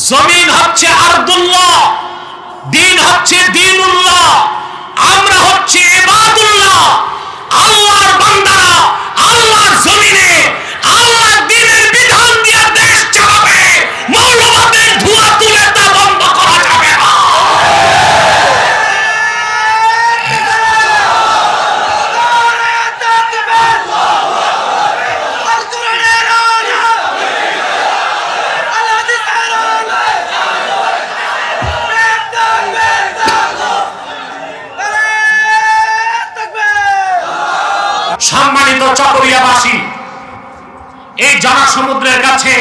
জমিন হচ্ছে আরদুল্লাহ, দিন হচ্ছে দীনুল্লাহ, আমরা হচ্ছে ইবাদুল্লাহ। আল্লাহর বান্দারা আল্লাহর জমিনে আল্লাহর দ্বীনের বিধান দিয়ে দেশ চালাবে। মৌলবাদের ধোঁয়া তুলে তা বন্ধ করা যাবে না। সম্মানিত চকরিয়াবাসী, এই জনসমুদ্রের কাছে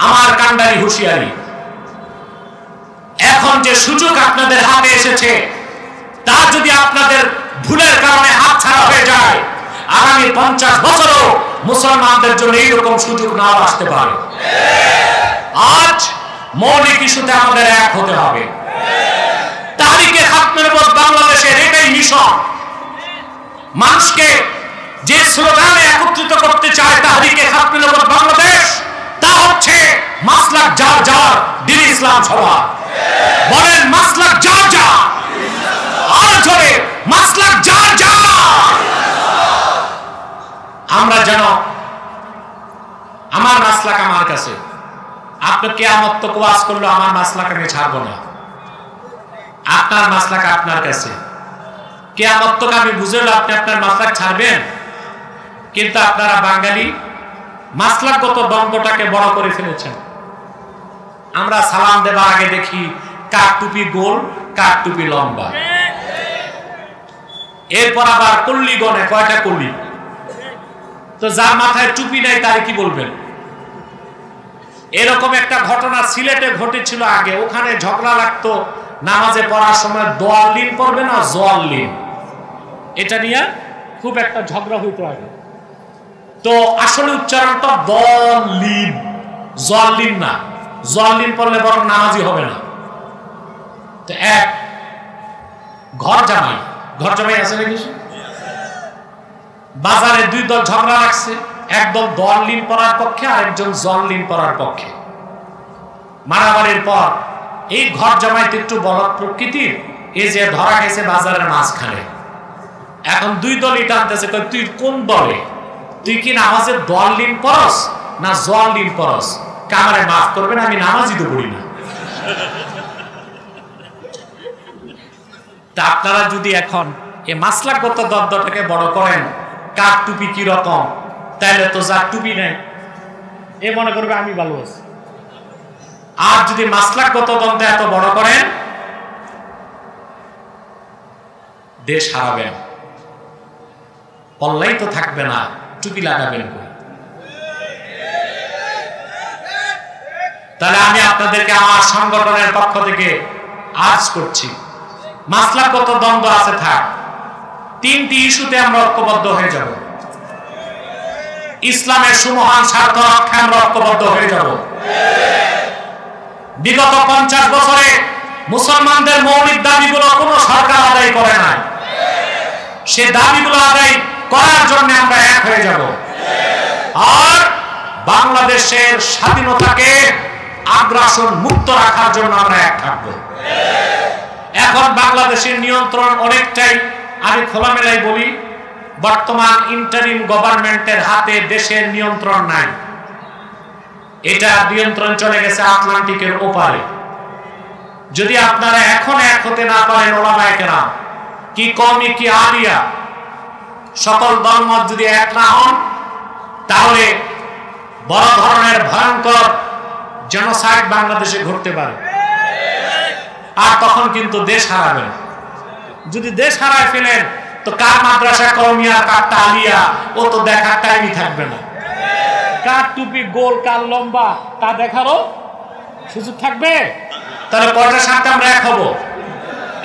আমার কান্ডারি হুঁশিয়ারি, এখন যে সুযোগ আপনাদের হাতে এসেছে তা যদি আপনাদের ভুলের কারণে হাতছাড়া হয়ে যায়, আগামী 50 বছরও মুসলমানদের জন্য এইরকম সুযোগ নাও আসতে পারে। আজ মৌলিক ইস্যুতে আমাদের এক হতে হবে। তাহরিকে খাতমের পর বাংলাদেশের এটাই মিশন। মানুষকে যে স্লোগানে একত্রিত করতে চায় তাহরিকে খাতমের পর বাংলাদেশ, তা হচ্ছে মাসলাক যার যার, দ্বীন ইসলাম সভা। বলেন মাসলাক যার যার, আর জোরে মাসলাক যার যার। আমরা যেন আমার মাসলাক আমার কাছে, আপনি কিয়ামত তক ওয়াজ করলো আমার মাসলাক আমি ছাড়বো না, আপনার মাসলাক আপনার কাছে। কিয়ামত তক আমি বুঝলো আপনি আপনার মাসলাক ছাড়বেন, কিন্তু আপনারা বাঙালি মাসলাকগত দ্বন্দ্বটাকে বড় করে ফেলেছেন। আমরা সালাম দেবার আগে দেখি কার টুপি গোল কার টুপি লম্বা, এরপর আবার কল্লি গনে কয়টা কল্লি, তো যার মাথায় টুপি নাই তার কি বলবেন? এরকম একটা ঘটনা সিলেটে ঘটেছিল আগে। ওখানে ঝগড়া লাগতো নামাজে পড়ার সময় দোয়াল্লিন পড়বে না জোয়াল্লিন, এটা নিয়ে খুব একটা ঝগড়া হইতো আগে। তো আসলে উচ্চারণটা দলিন, জলিন না। জলিন পড়লে বরং নামাজি হবে না। তো এক ঘর জামাই আছে নাকি বাজারে দুই দল ঝগড়া লাগছে, একদল দলিন পড়ার পক্ষে আর একজন জলিন পড়ার পক্ষে। মারামারির পর এই ঘর জামাইতে একটু বলদ প্রকৃতির, এই যে ধরা গেছে বাজারের মাঝখানে। এখন দুই দলই টানতেছে, তুই কোন দলে? তুই কি নামাজের দলিন পড়স না জলিন পড়স? কামারে মাফ করবেন, আমি নামাজই তো পড়ি না। তা আপনারা যদি এখন এই মাসলাকগত দ্বন্দ্বটাকে বড় করেন, কার টুপি কি রকম, তাহলে তো যার টুপি নেই এ মনে করবে আমি ভালো আছি। আর যদি মাসলাকগত দ্বন্দ্ব এত বড় করেন, দেশ হারাবেন, পল্লাই তো থাকবে না, টুপি লাগাবেন। তাহলে আমি আপনাদেরকে আমার সংগঠনের পক্ষ থেকে আর্জ করছি, মাসলাকগত দ্বন্দ্ব আছে থাক, 3টি ইস্যুতে আমরা ঐক্যবদ্ধ হয়ে যাব। ইসলামের সুমহান স্বার্থ রক্ষায় আমরা ঐক্যবদ্ধ হয়ে যাব। বিগত 50 বছরে মুসলমানদের মৌলিক দাবিগুলো কোনো সরকার আদায় করে নাই, সে দাবিগুলো আদায় করার জন্য আমরা এক হয়ে যাব। আর বাংলাদেশের স্বাধীনতাকে আগ্রাসন মুক্ত রাখার জন্য আমরা এক থাকব। এখন বাংলাদেশের নিয়ন্ত্রণ অনেকটাই, আমি খোলামেলাই বলি, বর্তমান ইন্টারিম গভর্নমেন্টের হাতে দেশের নিয়ন্ত্রণ নাই। এটা নিয়ন্ত্রণ চলে গেছে আটলান্টিকের ওপারে। যদি আপনারা এখন এক হতে না পারেন, ওলামায়ে কেরাম কি কওমি কি আলিয়া সকল দলমত যদি এক না হন, তাহলে বড় ধরনের ভয়ঙ্কর জেনোসাইড বাংলাদেশে ঘটতে পারে। আর তখন কিন্তু দেশ হারাবেন। যদি দেশ হারায় ফেলেন, তো কার মাদ্রাসা কওমিয়া কারটা আলিয়া ও তো দেখার টাইমই থাকবে না। কার টুপি গোল কার লম্বা তা দেখারও সুযোগ থাকবে। তাহলে কয়টার সাথে আমরা এক হব?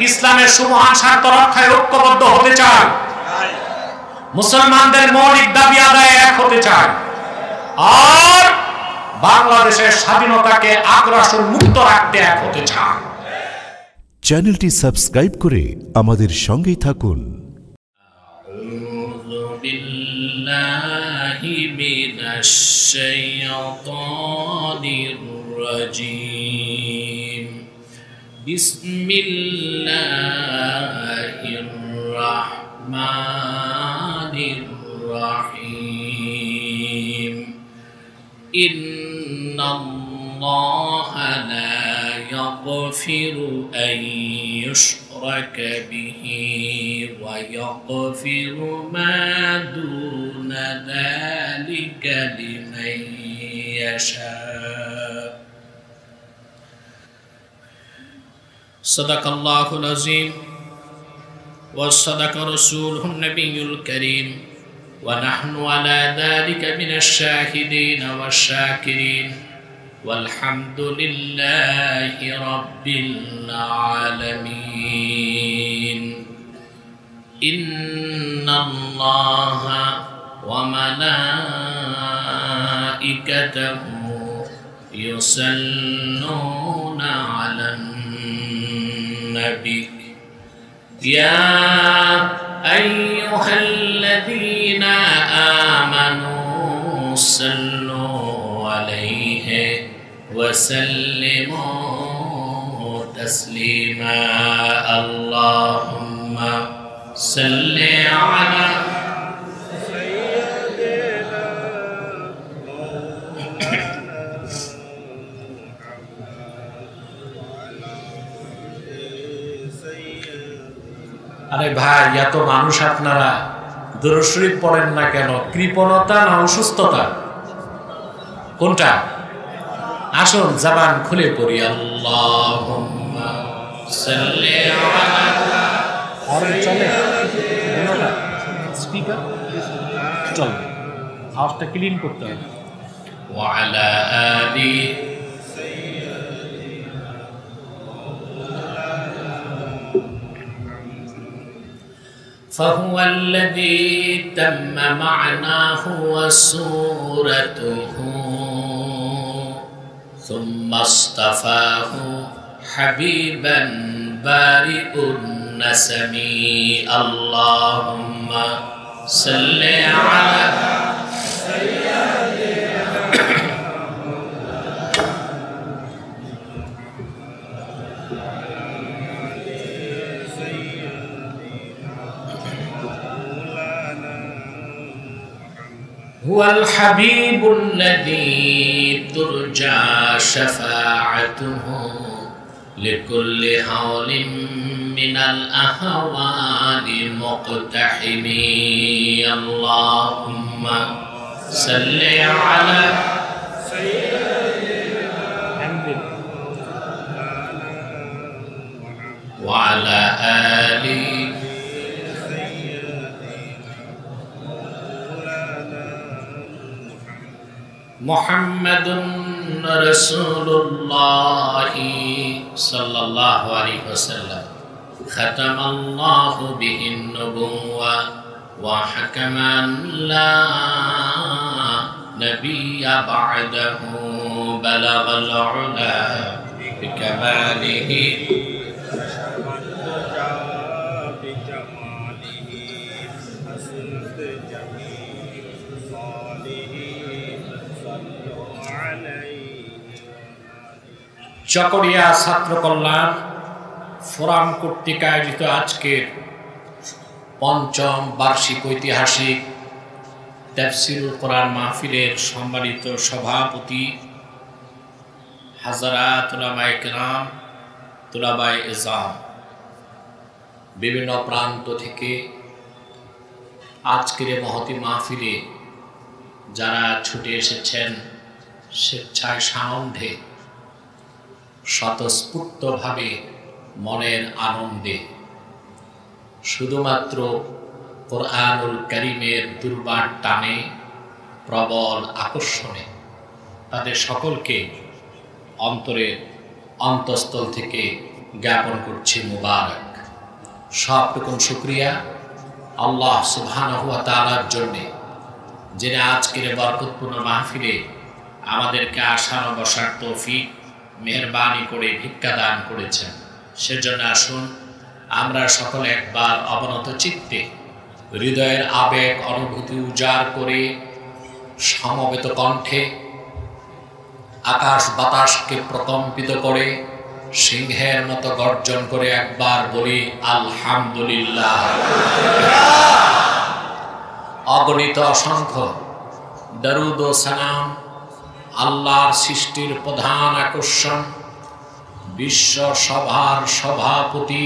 ইসলামের সুমহান স্বার্থ রক্ষায় ঐক্যবদ্ধ হতে চাই, মুসলমানদের মৌলিক দাবি আদায়ে এক হতে চাই, আর বাংলাদেশের স্বাধীনতাকে আগ্রাসন মুক্ত রাখতে এক হতে চাই। চ্যানেলটি সাবস্ক্রাইব করে আমাদের সঙ্গেই থাকুন। আউযু বিল্লাহি মিনাশ শাইতানির রাজীম। بسم الله الرحمن الرحيم إن الله لا يغفر أن يشرك به ويغفر ما دون ذلك لمن يشاء صدق الله العظيم وصدق رسوله النبي الكريم ونحن على ذلك من الشاهدين والشاكرين والحمد لله رب العالمين إن الله وملائكته يصلون على النبي يا أيها الذين آمنوا صلوا عليه وسلموا تسليما اللهم صل على আরে ভাই, এত মানুষ আপনারা দুরূদ শরীফ পড়েন না কেন? কৃপণতা না অসুস্থতা? কোনটা? আসুন জবান খুলে পড়ি। আল্লাহুম্মা সাল্লি আলা আরে চলে কোনটা স্পিকার চল, আওয়াজটা ক্লিন করতে হবে। ওয়া আলা আলি فهو الذي تم معناه وصورته ثم اصطفاه حبيبا بارئ النسم اللهم صل على هو الحبيب الذي ترجى شفاعته لكل حول من الأهوال مقتحم اللهم صل على وعلى آله محمد رسول الله صلى الله عليه وسلم ختم الله به النبوة وحكما لا نبي بعده بلغ العلا بكماله চকরিয়া ছাত্র কল্যাণ ফোরাম কর্তৃক আয়োজিত আজকের পঞ্চম বার্ষিক ঐতিহাসিক তাফসীরুল কোরআন মাহফিলের সম্মানিত সভাপতি হাজারাত উলামায়ে কেরাম, তুলাবায়ে ইজাম, বিভিন্ন প্রান্ত থেকে আজকের মহতি মাহফিলে যারা ছুটে এসেছেন স্বেচ্ছায় সানন্দে স্বতঃস্ফূর্তভাবে মনের আনন্দে শুধুমাত্র কোরআনুল কারীমের দুর্বার টানে প্রবল আকর্ষণে তাদের সকলকে অন্তরের অন্তঃস্থল থেকে জ্ঞাপন করছি মুবারক। সবটুকুন শুকরিয়া আল্লাহ সুবহানাহু ওয়া তাআলার জন্যে, যিনি আজকের বরকতপূর্ণ মাহফিলে আমাদেরকে আসার ও বসার তৌফিক মেহেরবানি করে ভিক্ষা দান করেছেন। সেজন্য আসুন আমরা সকলে একবার অবনত চিত্তে হৃদয়ের আবেগ অনুভূতি উজাড় করে সমবেত কণ্ঠে আকাশ বাতাসকে প্রকম্পিত করে সিংহের মতো গর্জন করে একবার বলি আলহামদুলিল্লাহ। অগণিত অসংখ্য দরুদ ও সালাম আল্লাহর সৃষ্টির প্রধান আকর্ষণ, বিশ্ব সভার সভাপতি,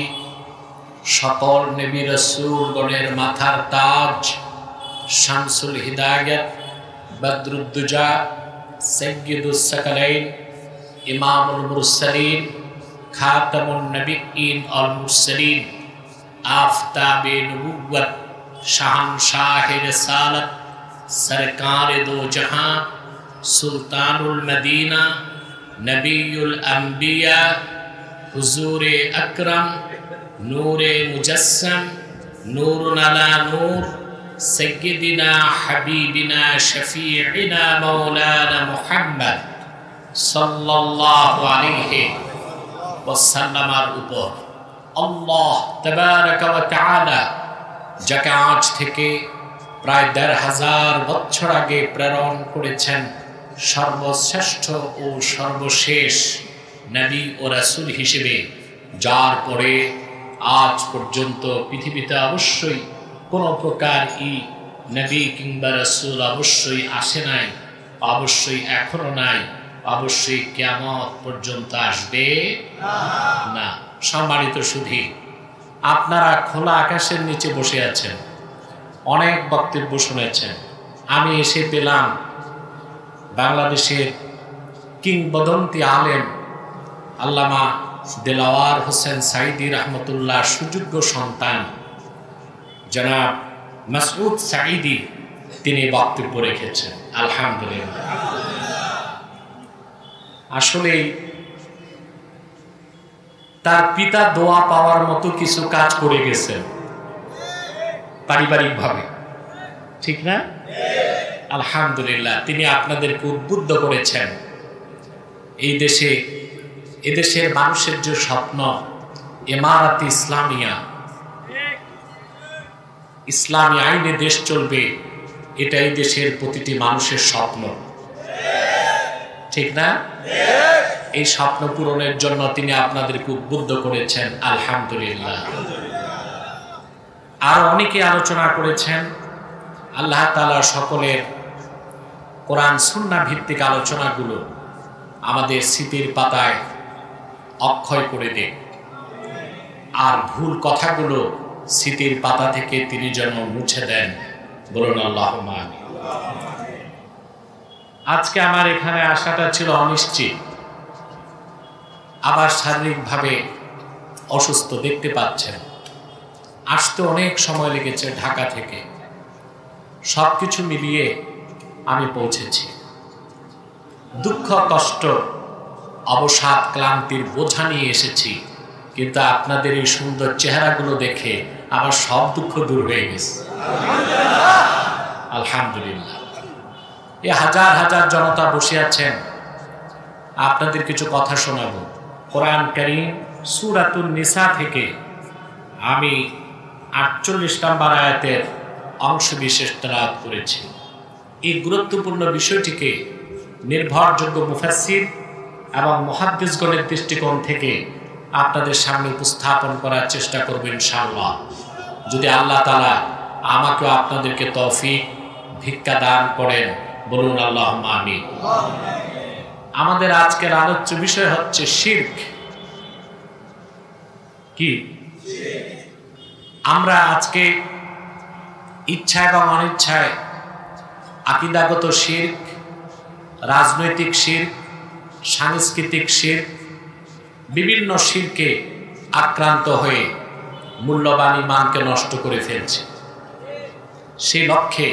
সকল নবী রাসূলগণের মাথার তাজ, শামসুল হিদায়াত, বদরুদ্দুজা, সাইয়্যিদুস সাকালাইন, ইমামুল মুরসালিন, খাতামুন নবিয়্যিন ওয়াল মুরসালিন, আফতাবে নবুওয়াত, শাহনশাহে রিসালাত, সরকারে দো জাহান, সুলতানুল মদিনা, নবিয়ুল আম্বিয়া, হুজুরে আকরাম, নূরে মুজাসসাম, নূরুন আলা নূর, সাইয়্যিদিনা হাবিবিনা শফিঈনা মাওলানা মুহাম্মদ সাল্লাল্লাহু আলাইহি ওয়াসাল্লামের উপর আল্লাহ তাবারাকা ওয়া তাআলা যাকে আজ থেকে প্রায় ১৫০০ বছর আগে প্রেরণ করেছেন সর্বশ্রেষ্ঠ ও সর্বশেষ নবী ও রাসূল হিসেবে, যার পরে আজ পর্যন্ত পৃথিবীতে অবশ্যই কোনো প্রকার নবী কিংবা রাসূল অবশ্যই আসে নাই, অবশ্যই এখনো নাই, অবশ্যই কিয়ামত পর্যন্ত আসবে না। সম্মানিত সুধী, আপনারা খোলা আকাশের নিচে বসে আছেন, অনেক বক্তব্য শুনেছেন। আমি এসে পেলাম বাংলাদেশের কিংবদন্তি আলেম আল্লামা দেলাওয়ার হোসেন সাঈদী রহমতুল্লাহ সুযোগ্য সন্তান জনাব মাসউদ সাঈদী, তিনি বক্তব্য রেখেছেন। আলহামদুলিল্লাহ। আসলে তার পিতা দোয়া পাওয়ার মতো কিছু কাজ করে গেছেন পারিবারিকভাবে, ঠিক না? আলহামদুলিল্লাহ। তিনি আপনাদেরকে উদ্বুদ্ধ করেছেন এই দেশে, এদেশের মানুষের যে স্বপ্ন ইমারাতে ইসলামিয়া, ইসলামী আইনে দেশ চলবে, এটাই দেশের প্রতিটি মানুষের স্বপ্ন, ঠিক না? এই স্বপ্ন পূরণের জন্য তিনি আপনাদেরকে উদ্বুদ্ধ করেছেন। আলহামদুলিল্লাহ। আর অনেকে আলোচনা করেছেন। আল্লাহ তাআলা সকলের কোরআন সুন্নাহ ভিত্তিক আলোচনাগুলো আমাদের স্মৃতির পাতায় অক্ষয় করে দেন, আর ভুল কথাগুলো স্মৃতির পাতা থেকে তিনি যেন মুছে দেন। বলুন আল্লাহুম্মা আমিন। আজকে আমার এখানে আসাটা ছিল অনিশ্চিত, আবার শারীরিকভাবে অসুস্থ দেখতে পাচ্ছেন। আসতে অনেক সময় লেগেছে ঢাকা থেকে, সব কিছু মিলিয়ে আমি পৌঁছেছি। দুঃখ, কষ্ট, অবসাদ, ক্লান্তির বোঝা নিয়ে এসেছি, কিন্তু আপনাদের এই সুন্দর চেহারাগুলো দেখে আমার সব দুঃখ দূর হয়ে গেছে। আলহামদুলিল্লাহ। এই হাজার হাজার জনতা বসে আছেন, আপনাদের কিছু কথা শোনাবো। কোরআন কারীম সূরাতুন নিসা থেকে আমি ৪৮ নম্বর আয়াতের অংশ বিশেষ তেলাওয়াত করেছি। এই গুরুত্বপূর্ণ বিষয়টিকে নির্ভরযোগ্য মুফাসসির এবং মুহাদ্দিসগণের দৃষ্টিকোণ থেকে আপনাদের সামনে উপস্থাপন করার চেষ্টা করব ইনশাআল্লাহ। যদি আল্লাহ তাআলা আমাকে আপনাদেরকে তৌফিক ভিক্ষা দান করেন, বলুন আল্লাহুম্মা আমিন। আমাদের আজকের আলোচ্য বিষয় হচ্ছে শিরক। কি? আমরা আজকে ইচ্ছা এবং অনিচ্ছায় আকীদাগত শিরক, রাজনৈতিক শিরক, সাংস্কৃতিক শিরক, বিভিন্ন শিরকে আক্রান্ত হয়ে মূল্যবান ঈমানকে নষ্ট করে ফেলছে। সেই লক্ষ্যে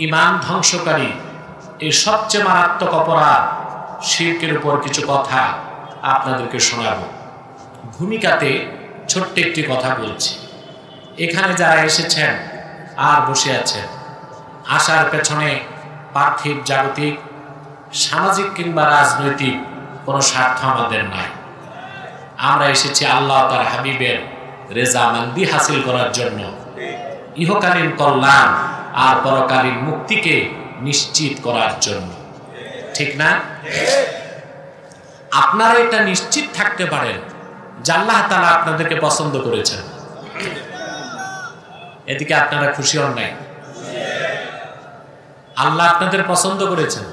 ঈমান ধ্বংসকারী এই সবচেয়ে মারাত্মক অপরাধ শিরকের উপর কিছু কথা আপনাদেরকে শোনাবো। ভূমিকাতে ছোট্ট একটি কথা বলছি। এখানে যারা এসেছেন আর বসে আছেন, আসার পেছনে পার্থিব, জাগতিক, সামাজিক কিংবা রাজনৈতিক কোনো স্বার্থ আমাদের নাই। আমরা এসেছি আল্লাহ তার হাবিবের রেজামন্দি হাসিল করার জন্য, ইহকালীন কল্যাণ আর পরকালীন মুক্তিকে নিশ্চিত করার জন্য, ঠিক না? আপনারা এটা নিশ্চিত থাকতে পারেন যে আল্লাহ তাআলা আপনাদেরকে পছন্দ করেছেন। এদিকে আপনারা খুশি হন নাই? আল্লাহ আপনাদের পছন্দ করেছেন।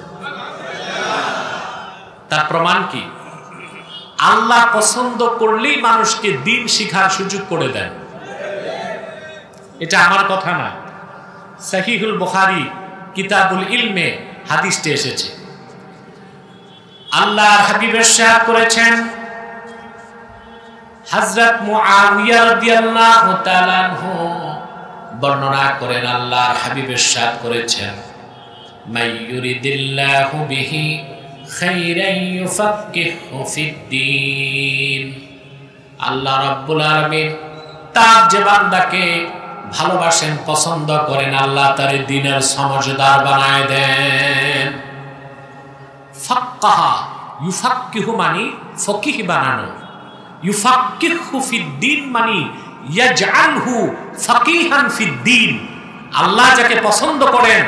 তার প্রমাণ কি? আল্লাহ পছন্দ করলেই মানুষকে দ্বীন শিখার সুযোগ করে দেন। এটা আমার কথা না, সহিহুল বুখারী কিতাবুল ইলমে হাদিসটি এসেছে। আল্লাহর হাবিব ইরশাদ করেছেন, হযরত মুআবিয়া রাদিয়াল্লাহু তাআলা আনহু বর্ণনা করেন, আল্লাহর হাবিব ইরশাদ করেছেন, মাইয়ুরিদিল্লাহু বিহি খাইরান ইউফাক্কিহু ফিদ্দীন। আল্লাহ রাব্বুল আলামিন তার যে বান্দাকে ভালোবাসেন, পছন্দ করেন, আল্লাহ তার দ্বীনের সমঝদার বানায় দেন। ফাক্কাহা, ইউফাক্কিহু মানে ফকিহ বানানো, ইউফাক্কিহু ফিদ্দীন মানে ইয়াজআলহু ফাকিহান ফিদ্দীন। আল্লাহ যাকে পছন্দ করেন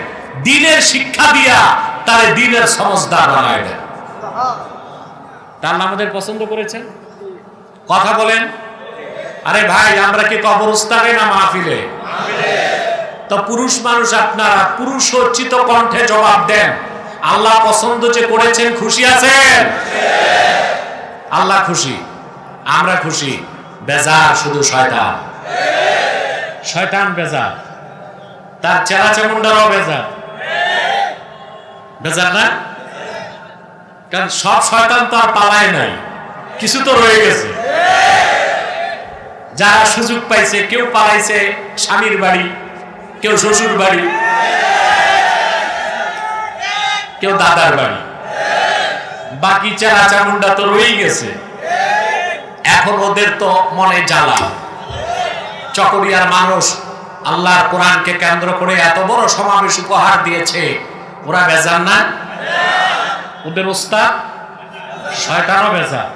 দ্বীনের শিক্ষা দিয়া তারে দ্বীনের সমঝদার বানায় দেন। তা আল্লাহ আমাদের পছন্দ করেছেন? কথা বলেন। আরে ভাই, আমরা কি কবরস্থানে না মাহফিলে? তো পুরুষ মানুষ আপনারা পুরুষোচিত কণ্ঠে জবাব দেন, আল্লাহ পছন্দ যে করেছেন, খুশি আছেন? আল্লাহ খুশি, আমরা খুশি। বেজার শুধু শয়তান, শয়তান বেজার, তার চেলা চামুন্ডারও বেজার। বেজার না? কারণ সব শয়তান তো আর পালায় নাই, কিছু তো রয়ে গেছে। যারা সুযোগ পাইছে, কেউ পালাইছে স্বামীর বাড়ি, কেউ শ্বশুর বাড়ি, কেউ দাদার বাড়ি, বাকি চেলা চামুন্ডা তো রয়েই গেছে। এখন ওদের তো মনে জ্বালা। চকরিয়ার মানুষ আল্লাহর কোরআনকে কেন্দ্র করে এত বড় সমাবেশ উপহার দিয়েছে, ওরা বেজার না? ওদের ওস্তাদ শয়তানও বেজার।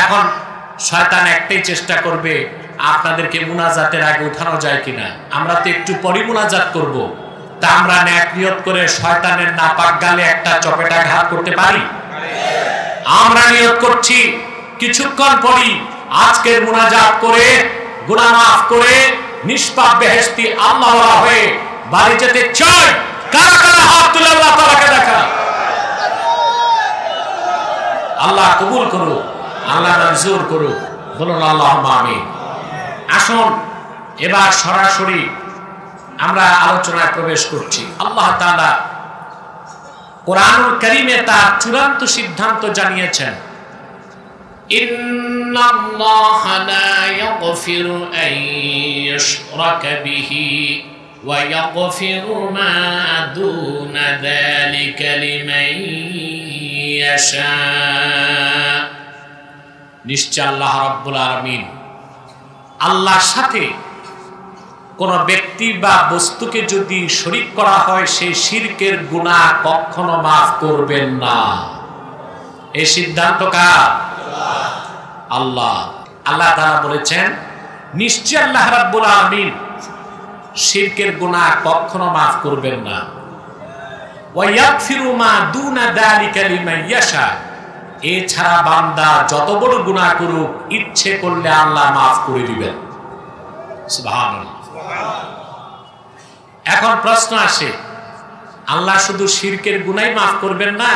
এখন শয়তান একটাই চেষ্টা করবে, আপনাদেরকে মুনাজাতের আগে উঠানো যায় কিনা। আমরা তো একটু পরই মুনাজাত করব, তা আমরা নেক নিয়ত করে শয়তানের নাপাক গালে একটা চপেটাঘাত করতে পারি? আমরা নিয়ত করছি কিছুক্ষণ পরই আজকের মুনাজাত করে গুনাহ মাফ করে নিষ্পাপ বেহেশতি আল্লাহওয়ালা হয়ে বাড়ি যেতে চাই। কারা কারা হাত তুলে আল্লাহ তাআলাকে দেখা। আল্লাহ কবুল করুক, আল্লাহ মঞ্জুর করুক, বলুন আল্লাহুম্মা আমিন। আসুন এবার সরাসরি আমরা আলোচনায় প্রবেশ করছি। আল্লাহ তাআলা কোরআনুল কারীমে তার চূড়ান্ত সিদ্ধান্ত জানিয়েছেন, ইন্নাল্লাহা লা ইয়াগফিরু আন ইউশরাকা বিহি ওয়া ইয়াগফিরু মা দুনা যালিকা লিমান ইয়াশা। নিশ্চয় আল্লাহ রাব্বুল আলামিন আল্লাহর সাথে কোন ব্যক্তি বা বস্তুকে যদি শরীক করা হয়, সেই শিরকের গুনাহ কখনো মাফ করবেন না। এই সিদ্ধান্ত কার? আল্লাহ। আল্লাহ তাআলা বলেছেন, নিশ্চয় আল্লাহ রাব্বুল আলামিন শিরকের গুনাহ কখনো মাফ করবেন না। ওয়া ইয়াগফিরু মা দুনা যালিকা লিমান ইয়াশা। এছাড়া বান্দা যত বড় গুনাহ করুক, ইচ্ছে করলে আল্লাহ মাফ করে দিবেন। সুবহানাল্লাহ। এখন প্রশ্ন আসে, আল্লাহ শুধু শিরকের গুনাহই মাফ করবেন না,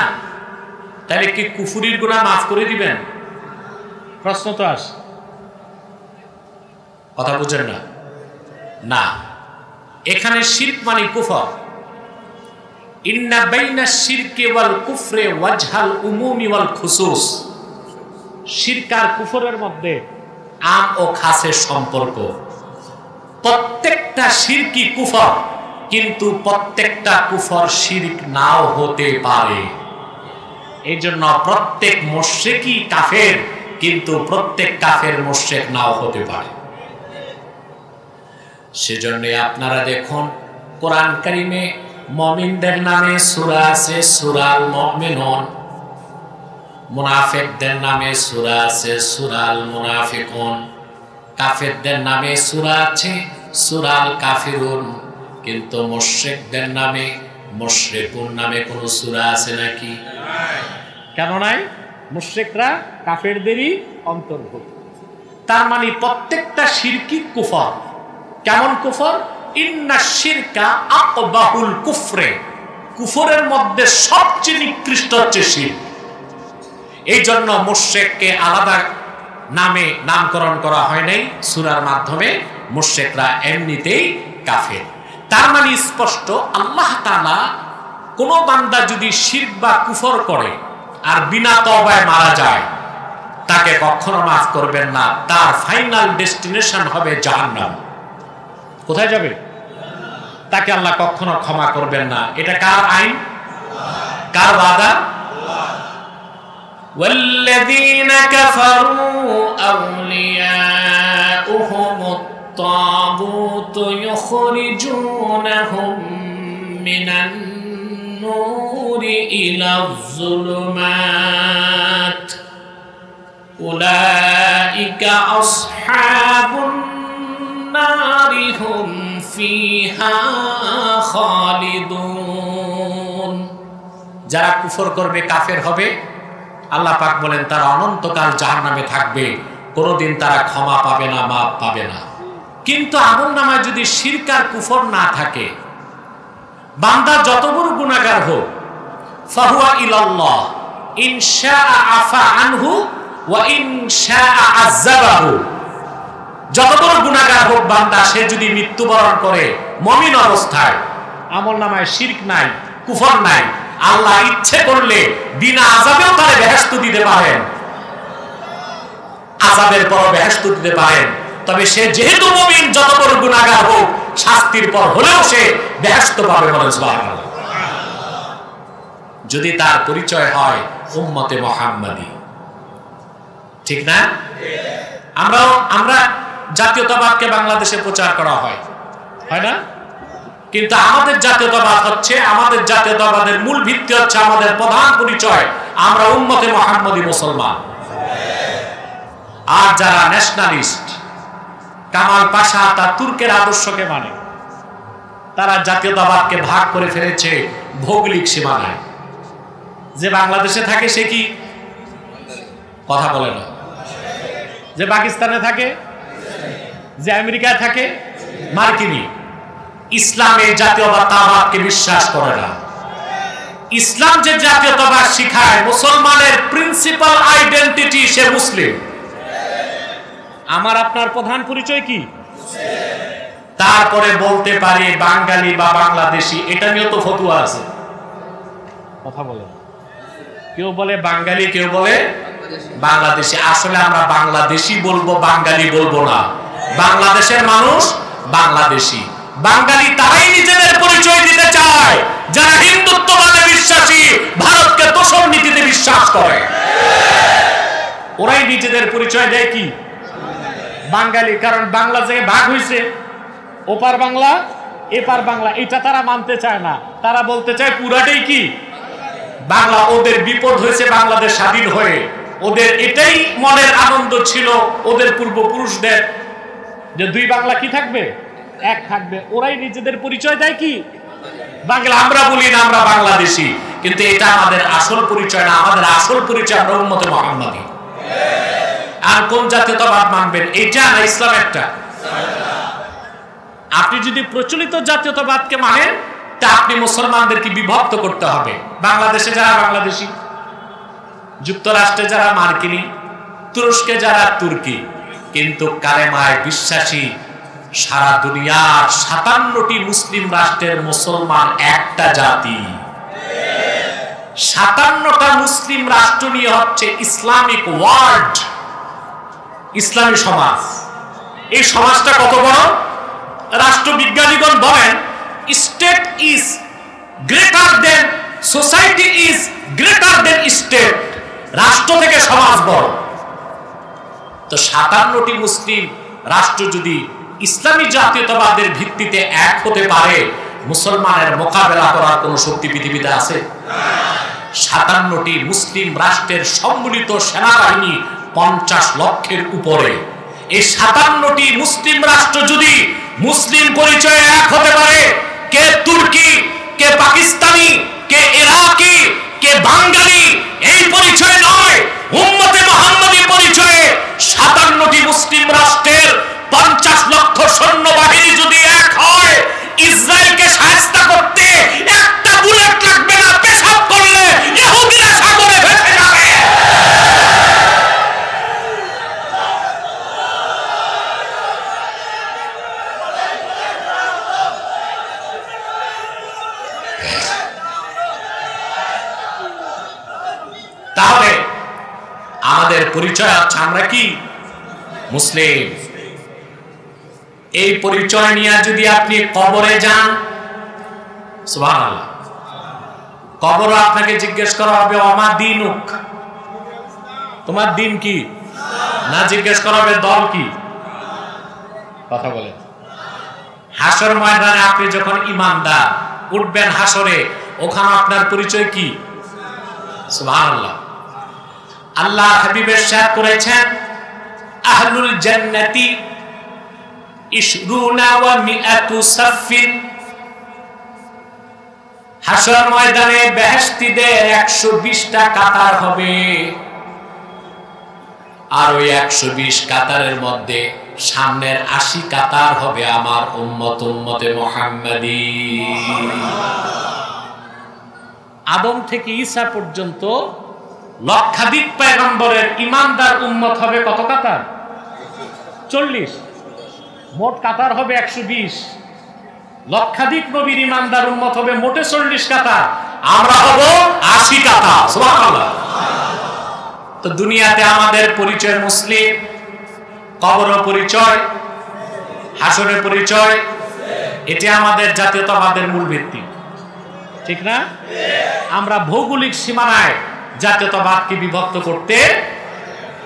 তাহলে কি কুফরির গুনাহ মাফ করে দিবেন? প্রশ্ন তো আসে, কথা বুঝেন না? না, এখানে শিরক মানে কুফর। ইন্না বাইনা শিরকি ওয়াল কুফরে ওয়াজহাল উমুমি ওয়াল খুসুস। শিরক আর কুফরের মধ্যে আম ও খাসের সম্পর্ক। প্রত্যেকটা শিরকি কুফর, কিন্তু প্রত্যেকটা কুফর শিরক নাও হতে পারে। এই জন্য প্রত্যেক মুশরিকই কাফের, কিন্তু প্রত্যেক কাফের মুশরিক নাও হতে পারে। সেজন্য আপনারা দেখুন কোরআন কারীমে মুমিনদের নামে সূরা আছে, সূরাল মুমিনুন। মুনাফিকদের নামে সূরা আছে, সূরাল মুনাফিকুন। কাফেরদের নামে সূরা আছে, সূরাল কাফিরুন। কিন্তু মুশরিকদের নামে, মুশরিকুন নামে কোন সূরা আছে নাকি? কেন নাই? মুশরিকরা কাফেরদেরই অন্তর্ভুক্ত। তার মানে প্রত্যেকটা শিরকি কুফর। কেমন কুফর? ইন্না শিরকা আকবাহুল কুফরে, কুফরের মধ্যে সবচেয়ে নিকৃষ্ট হচ্ছে শিরক। এই জন্য মুশরিককে আলাদা নামে নামকরণ করা হয় নাই সূরার মাধ্যমে। মুশরিকরা এমনিতেই কাফের। তার মানে স্পষ্ট, আল্লাহ তাআলা কোন বান্দা যদি শিরক বা কুফর করে আর বিনা তওবায় মারা যায়, তাকে কখনো মাফ করবেন না। তার ফাইনাল ডেস্টিনেশন হবে জাহান্নাম। কোথায় যাবে? তাকে আল্লাহ কখনো ক্ষমা করবেন না। এটা কার আইন? কার ওয়াদা? والذين كفروا أولياؤهم الطاغوت يخرجونهم من النور إلى الظلمات أولئك أصحاب النار هم فيها خالدون। যারা কুফর করবে, কাফের হবে, আল্লাহ পাক বলেন তারা অনন্তকাল জাহান্নামে থাকবে, কোনোদিন তারা ক্ষমা পাবে না, মাফ পাবে না। কিন্তু আমলনামায় যদি শিরক আর কুফর না থাকে, বান্দা যত বড় গুনাহগার হোক, ফাহুয়া ইলাল্লাহ ইন শাআ আফা আনহু ওয়া ইন শাআ আযাবাহু। যত বড় গুনাহগার হোক বান্দা, সে যদি মৃত্যুবরণ করে মুমিন অবস্থায়, আমলনামায় শিরক নাই, কুফর নাই, আল্লাহ ইচ্ছে করলে বিনা আযাবেও তারে বেহেশত দিতে পারেন, আযাবের পর বেহেশত দিতে পারেন। তবে সে যেহেতু মুমিন, যত বড় গুনাহগার হোক, শাস্তির পর হলেও সে বেহেশত পাবে। বলেন সুবহানাল্লাহ। যদি তার পরিচয় হয় উম্মতে মুহাম্মাদি, ঠিক না? আমরা জাতীয়তাবাদকে বাংলাদেশে প্রচার করা হয় না? কিন্তু আমাদের জাতীয়তাবাদ হচ্ছে, আমাদের জাতীয়তাবাদের মূল ভিত্তি হচ্ছে, আমাদের প্রধান পরিচয় আমরা উম্মতে মুহাম্মাদি মুসলমান। আর যারা ন্যাশনালিস্ট, কামাল পাশা তার তুর্কের আদর্শকে মানে, তারা জাতীয়তাবাদকে ভাগ করে ফেলেছে ভৌগোলিক সীমানায়। যে বাংলাদেশে থাকে সে কি কথা বলে না, যে পাকিস্তানে থাকে, যে আমেরিকায় থাকে মার্কিনি। ইসলামে জাতীয়তাবাদকে বিশ্বাস করে না। ইসলাম যে জাতীয়তাবাদ শিখায়, মুসলমানের প্রিন্সিপাল আইডেন্টিটি সে মুসলিম। আমার আপনার প্রধান পরিচয় কি? তারপরে বলতে পারি বাঙালি বা বাংলাদেশি, এটা নিয়ে তো ফতোয়া আছে, কথা বলে। কেউ বলে বাঙালি, কেউ বলে বাংলাদেশি। আসলে আমরা বাংলাদেশি বলবো, বাঙালি বলবো না। বাংলাদেশের মানুষ বাংলাদেশি। বাঙালি তারাই নিজেদের পরিচয় দিতে চায় যারা হিন্দুত্ববাদে বিশ্বাসী, ভারতকে দোষর নীতিতে বিশ্বাস করে। ওরাই নিজেদের পরিচয় দেয় কি বাঙালি। কারণ বাংলা যে ভাগ হয়েছে, ওপার বাংলা এপার বাংলা, এটা তারা মানতে চায় না। তারা বলতে চায় পুরাটাই কি বাংলা। ওদের বিপদ হয়েছে বাংলাদেশ স্বাধীন হয়ে, ওদের এটাই মনের আনন্দ ছিল ওদের পূর্বপুরুষদের, যে দুই বাংলা কি থাকবে, এক থাকবে। ওরাই নিজেদের পরিচয় দেয় কি বাংলা। আমরা বলি না আমরা বাংলাদেশি, কিন্তু এটা আমাদের আসল পরিচয় না। আমাদের আসল পরিচয় আমরা উম্মতে মুহাম্মাদি। আর কোন জাতীয়তাবাদ মানবেন, এটা না ইসলাম একটা? আপনি যদি প্রচলিত জাতীয়তাবাদকে মানেন, তা আপনি মুসলমানদেরকে বিভক্ত করতে হবে। বাংলাদেশে যারা বাংলাদেশি, যুক্তরাষ্ট্রে যারা মার্কিনি, তুরস্কে যারা তুর্কি, কিন্তু কালেমায় বিশ্বাসী সারা দুনিয়ার 57টি মুসলিম রাষ্ট্রের মুসলমান একটা জাতি। 57টা মুসলিম রাষ্ট্র নিয়ে হচ্ছে ইসলামিক ওয়ার্ল্ড, ইসলামী সমাজ। এই সমাজটা কত বড়? রাষ্ট্রবিজ্ঞানীগণ বলেন state is greater than society, is greater than state. রাষ্ট্র থেকে সমাজ বড়। তো 57টি মুসলিম রাষ্ট্র যদি ইসলামী জাতীয়তাবাদের ভিত্তিতে এক হতে পারে, মুসলমানের মোকাবেলা করার কোন শক্তি পৃথিবীতে আছে? 57টি মুসলিম রাষ্ট্রের সম্মিলিত সেনাবাহিনী 50 লক্ষের উপরে। এই 57টি মুসলিম রাষ্ট্র যদি মুসলিম পরিচয়ে এক হতে পারে, কে তুর্কি, কে পাকিস্তানি, কে ইরাকি, কে বাঙালি, এই পরিচয় নয়। উম্মতে মুহাম্মাদি পরিচয়ে 57টি মুসলিম রাষ্ট্রের 50 লক্ষ সৈন্যবাহিনী যদি এক হয়, ইসরায়েলকে শায়েস্তা করতে একটা বুলেট লাগবে না। পেশাব করলে ইহুদিরা সাগরে ভেসে যাবে। তাহলে আমাদের পরিচয় হচ্ছে আমরা কি মুসলিম। এই পরিচয় নিয়ে যদি আপনি কবরে যান, সুবহানাল্লাহ, কবরে আপনাকে জিজ্ঞেস করা হবে ওমা দিনুক, তোমার দিন কি, না জিজ্ঞেস করা হবে দল কি। কথা বলেন। হাসর ময়দানে আপনি যখন ইমানদার উঠবেন হাসরে, ওখানে আপনার পরিচয় কি, সুবহানাল্লাহ। আল্লাহ হাবিব ইরশাদ করেছেন আহলুল জান্নাতি ইশরুনা ওয়া মিআতু সাফিন। হাসর ময়দানে বেহেশতীদের 120টা কাতার হবে, আর ওই 120 কাতারের মধ্যে সামনের 80 কাতার হবে আমার উম্মতে মুহাম্মাদি। আদম থেকে ঈসা পর্যন্ত লক্ষাধিক পয়গম্বরের ইমানদার উম্মত হবে কত কাতার? 40। মোট কাতার হবে 120। লক্ষাধিক নবীর ইমানদার উম্মত হবে মোটে 40 কাতার, আমরা হব 80 কাতার। সুবহানাল্লাহ। তো দুনিয়াতে আমাদের পরিচয় মুসলিম, কবরের পরিচয়, হাসরের পরিচয়, এটা আমাদের জাতীয়তাবাদের মূল ভিত্তি, ঠিক না? আমরা ভৌগোলিক সীমানায় জাতীয়তাবাদকে বিভক্ত করতে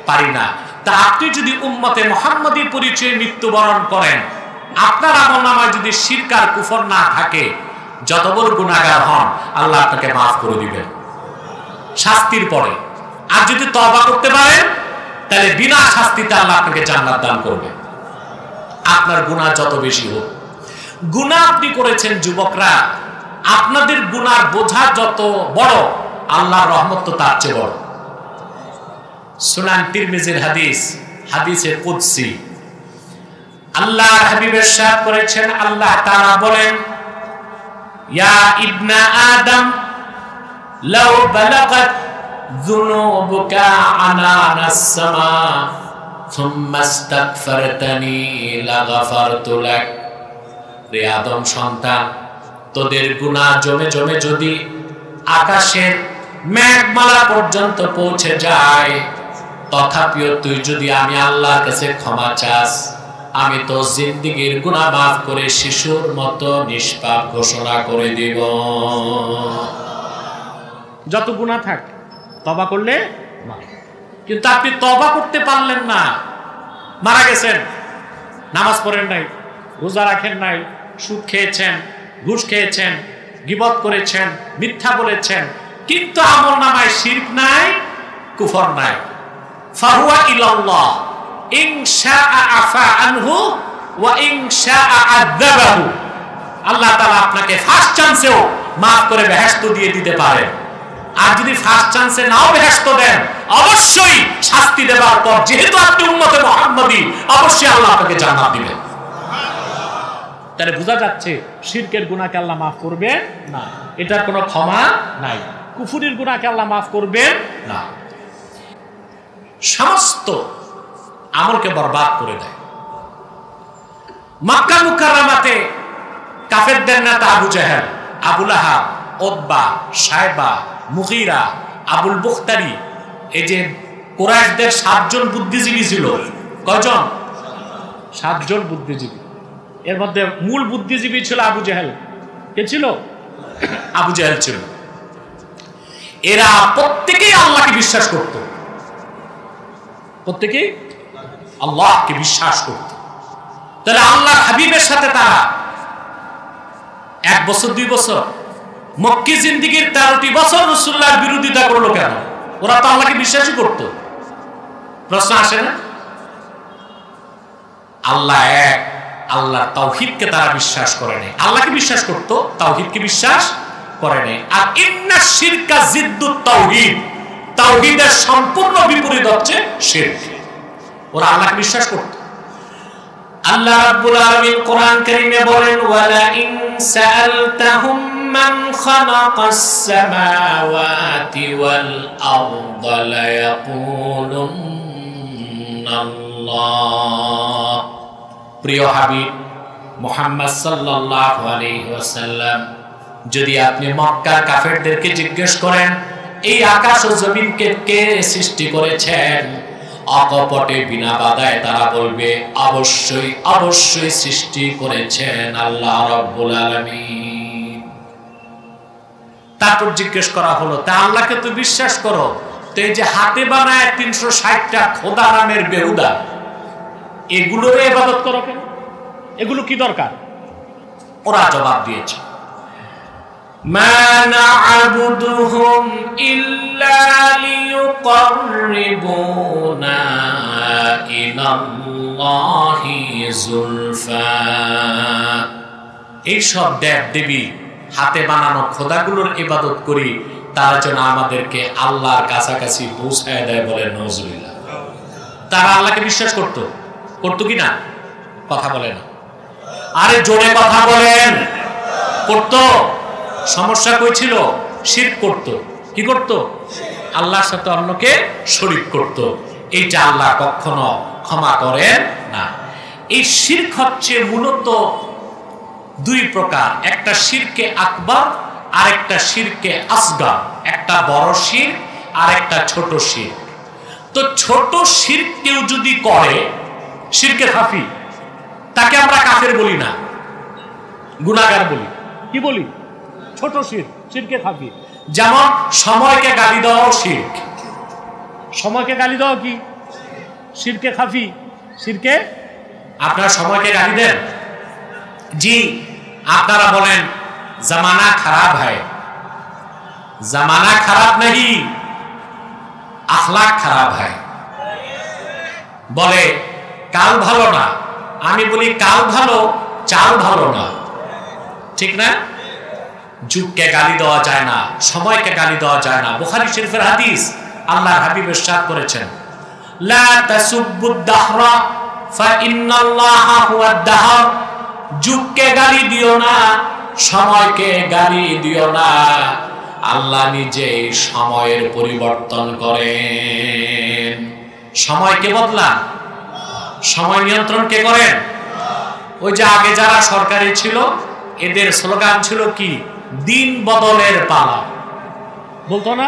পারি না। তা আপনি যদি উম্মতে মুহাম্মাদি পরিচয়ে মৃত্যুবরণ করেন, আপনার আমলনামায় যদি শিরক আর কুফর না থাকে, যত বড় গুনাহগার হন আল্লাহ আপনাকে মাফ করে দিবেন শাস্তির পরে। আর যদি তওবা করতে পারেন, তাহলে বিনা শাস্তিতে আল্লাহ আপনাকে জান্নাত দান করবে, আপনার গুনাহ যত বেশি হোক। গুনাহ আপনি করেছেন যুবকরা, আপনাদের গুনার বোঝা যত বড়, আল্লাহর রহমত তো তার চেয়ে বড়। সুনান তিরমিজির হাদিস, হাদিসে কুদসি, আল্লাহর হাবিব ইরশাদ করেছেন, আল্লাহ তাআলা বলেন, ইয়া ইবনা আদম লাউ বালাগাত যুনুবুকা আনানাস সামা সুম্মা ইস্তাগফারতানি লাগাফারতু লাক। রে আদম সন্তান, তোদের গুনাহ জমে জমে যদি আকাশের মেঘমালা পর্যন্ত পৌঁছে যায়, তথাপিও তুই যদি আমি আল্লাহর কাছে ক্ষমা চাস, আমি তো জিন্দেগীর গুনাহ মাফ করে শিশুর মতো নিষ্পাপ ঘোষণা করে দিব। যত গুনাহ থাক তওবা করলে মাফ। কিন্তু আপনি তওবা করতে পারলেন না, মারা গেছেন, নামাজ পড়েন নাই, রোজা রাখেন নাই, সুদ খেয়েছেন, ঘুষ খেয়েছেন, গীবত করেছেন, মিথ্যা বলেছেন, কিন্তু আমলনামায় শিরক নাই, কুফর নাই। ফাহুয়া ইলাল্লাহ ইন শাআ আফা আনহু ওয়া ইন শাআ আযাবাহু। আল্লাহ তাআলা আপনাকে ফার্স্ট চান্সেও মাফ করে বেহেশত দিয়ে দিতে পারে, আর যদি ফার্স্ট চান্সে নাও বেহেশত দেন, অবশ্যই শাস্তি দেওয়ার পর যেহেতু আপনি উম্মতে মুহাম্মাদি, অবশ্যই আল্লাহ আপনাকে জান্নাত দিবেন। তাহলে বোঝা যাচ্ছে শিরকের গুনাহকে আল্লাহ মাফ করবে না, এটার কোনো ক্ষমা নাই। কুফরির গুনাহকে আল্লাহ মাফ করবেন না, সমস্ত আমলকে বরবাদ করে দেয়। মক্কা মুকাররমাতে কাফেরদের নেতা Abu Jahl, Abu Lahab, Utbah, Shaybah, Mughirah, Abul Bukhtari, এই যে কুরাইশদের 7 জন বুদ্ধিজীবী ছিল। কয়জন? 7 জন বুদ্ধিজীবী। এর মধ্যে মূল বুদ্ধিজীবী ছিল আবু জাহেল। কে ছিল? আবু জাহেল ছিল। এরা প্রত্যেকেই আল্লাহকে বিশ্বাস করত, প্রত্যেকেই আল্লাহকে বিশ্বাস করত। তাহলে আল্লাহর হাবিবের সাথে তারা 1 বছর 2 বছর, মক্কি জিন্দেগীর 13টি বছর রাসূলুল্লাহর বিরোধিতা করলো কেন? ওরা তো আল্লাহকে বিশ্বাসই করত। প্রশ্ন আসে না? আল্লাহ এক, আল্লাহর তাওহীদকে তারা বিশ্বাস করে নাই। আল্লাহকে বিশ্বাস করত, তাওহীদকে বিশ্বাস করে নাই। আর ইন্না শিরকা জিদ্দুত তাওহীদ, তাওহীদের সম্পূর্ণ বিপরীত হচ্ছে শিরক। ওরা আল্লাহকে বিশ্বাস করত। আল্লাহ রাব্বুল আলামিন কোরআন কারীমে বলেন, ওয়ালা ইন সাআলতাহুম মান খালাকাস সামাওয়াতি ওয়াল আরদা লায়াকুলুন্না আল্লাহ। প্রিয় হাবিব মুহাম্মদ সাল্লাল্লাহু আলাইহি ওয়াসাল্লাম, যদি আপনি মক্কার কাফেরদেরকে জিজ্ঞেস করেন এই আকাশ ও জমিনকে কে সৃষ্টি করেছেন, অকপটে বিনা বাধায় তারা বলবে অবশ্যই অবশ্যই সৃষ্টি করেছেন আল্লাহ রাব্বুল আলামিন। তারপর জিজ্ঞেস করা হলো, তা আল্লাহকে তো বিশ্বাস করো, তো এই যে হাতে বানায় 360টা খোদা নামের বেহুদা, এগুলোর ইবাদত করো কেন? এগুলো কি দরকার? ওরা জবাব দিয়েছে, মা না'বুদুহুম ইল্লা লিয়ুকাররিবুনা ইলাল্লাহি যুলফা। এই সব দেব দেবী হাতে বানানো খোদাগুলোর ইবাদত করি, তারা যেন আমাদেরকে আল্লাহর কাছাকাছি পৌঁছায় দেয়, বলে নজরুল্লাহ। তারা আল্লাহকে বিশ্বাস করতো, করতো কি না? কথা বলে না, আরে জোরে কথা বলেন। করতো। সমস্যা কই ছিল? শিরক করতো। কি করতো? আল্লাহর সাথে অন্যকে শরীক করতো। এইটা আল্লাহ কখনো ক্ষমা করেন না। এই শিরক হচ্ছে মূলত দুই প্রকার, একটা শিরকে আকবার আর একটা শিরকে আসগার। একটা বড় শিরক আর একটা ছোট শিরক। তো ছোট শিরক কেউ যদি করে, শিরকে খাফি, তাকে আমরা কাফের বলি না, গুনাহগার বলি। কি বলি? ছোট শিরক, শিরকে খাফি। যেমন সময়কে গালি দেওয়াও শিরক। সময়কে গালি দেওয়া কি? শিরকে খাফি, শিরকে। আপনারা সময়কে গালি দেন? জি। আপনারা বলেন জামানা খারাপ হয়। জামানা খারাপ नहीं, আখলাক খারাপ হয়। বলে কাল ভালো না, আমি বলি কাল ভালো, চাল ভালো না। ঠিক না? যুগকে গালি দেওয়া যায় না, সময়কে গালি দেওয়া যায় না। বুখারী শরীফের হাদিস, আল্লাহর হাবিব ইরশাদ করেছেন, লা তাসুব্বুদ দাহরা ফা ইন্নাল্লাহা হুয়াদ দাহর। যুগকে গালি দিও না, সময়কে গালি দিও না, আল্লাহ নিজেই সময়ের পরিবর্তন করেন। সময়কে বদলান, সময় নিয়ন্ত্রণ কে করেন? ওই যে আগে যারা সরকারি ছিল, এদের স্লোগান ছিল কি? দিন বদলের পালা। বলতো না?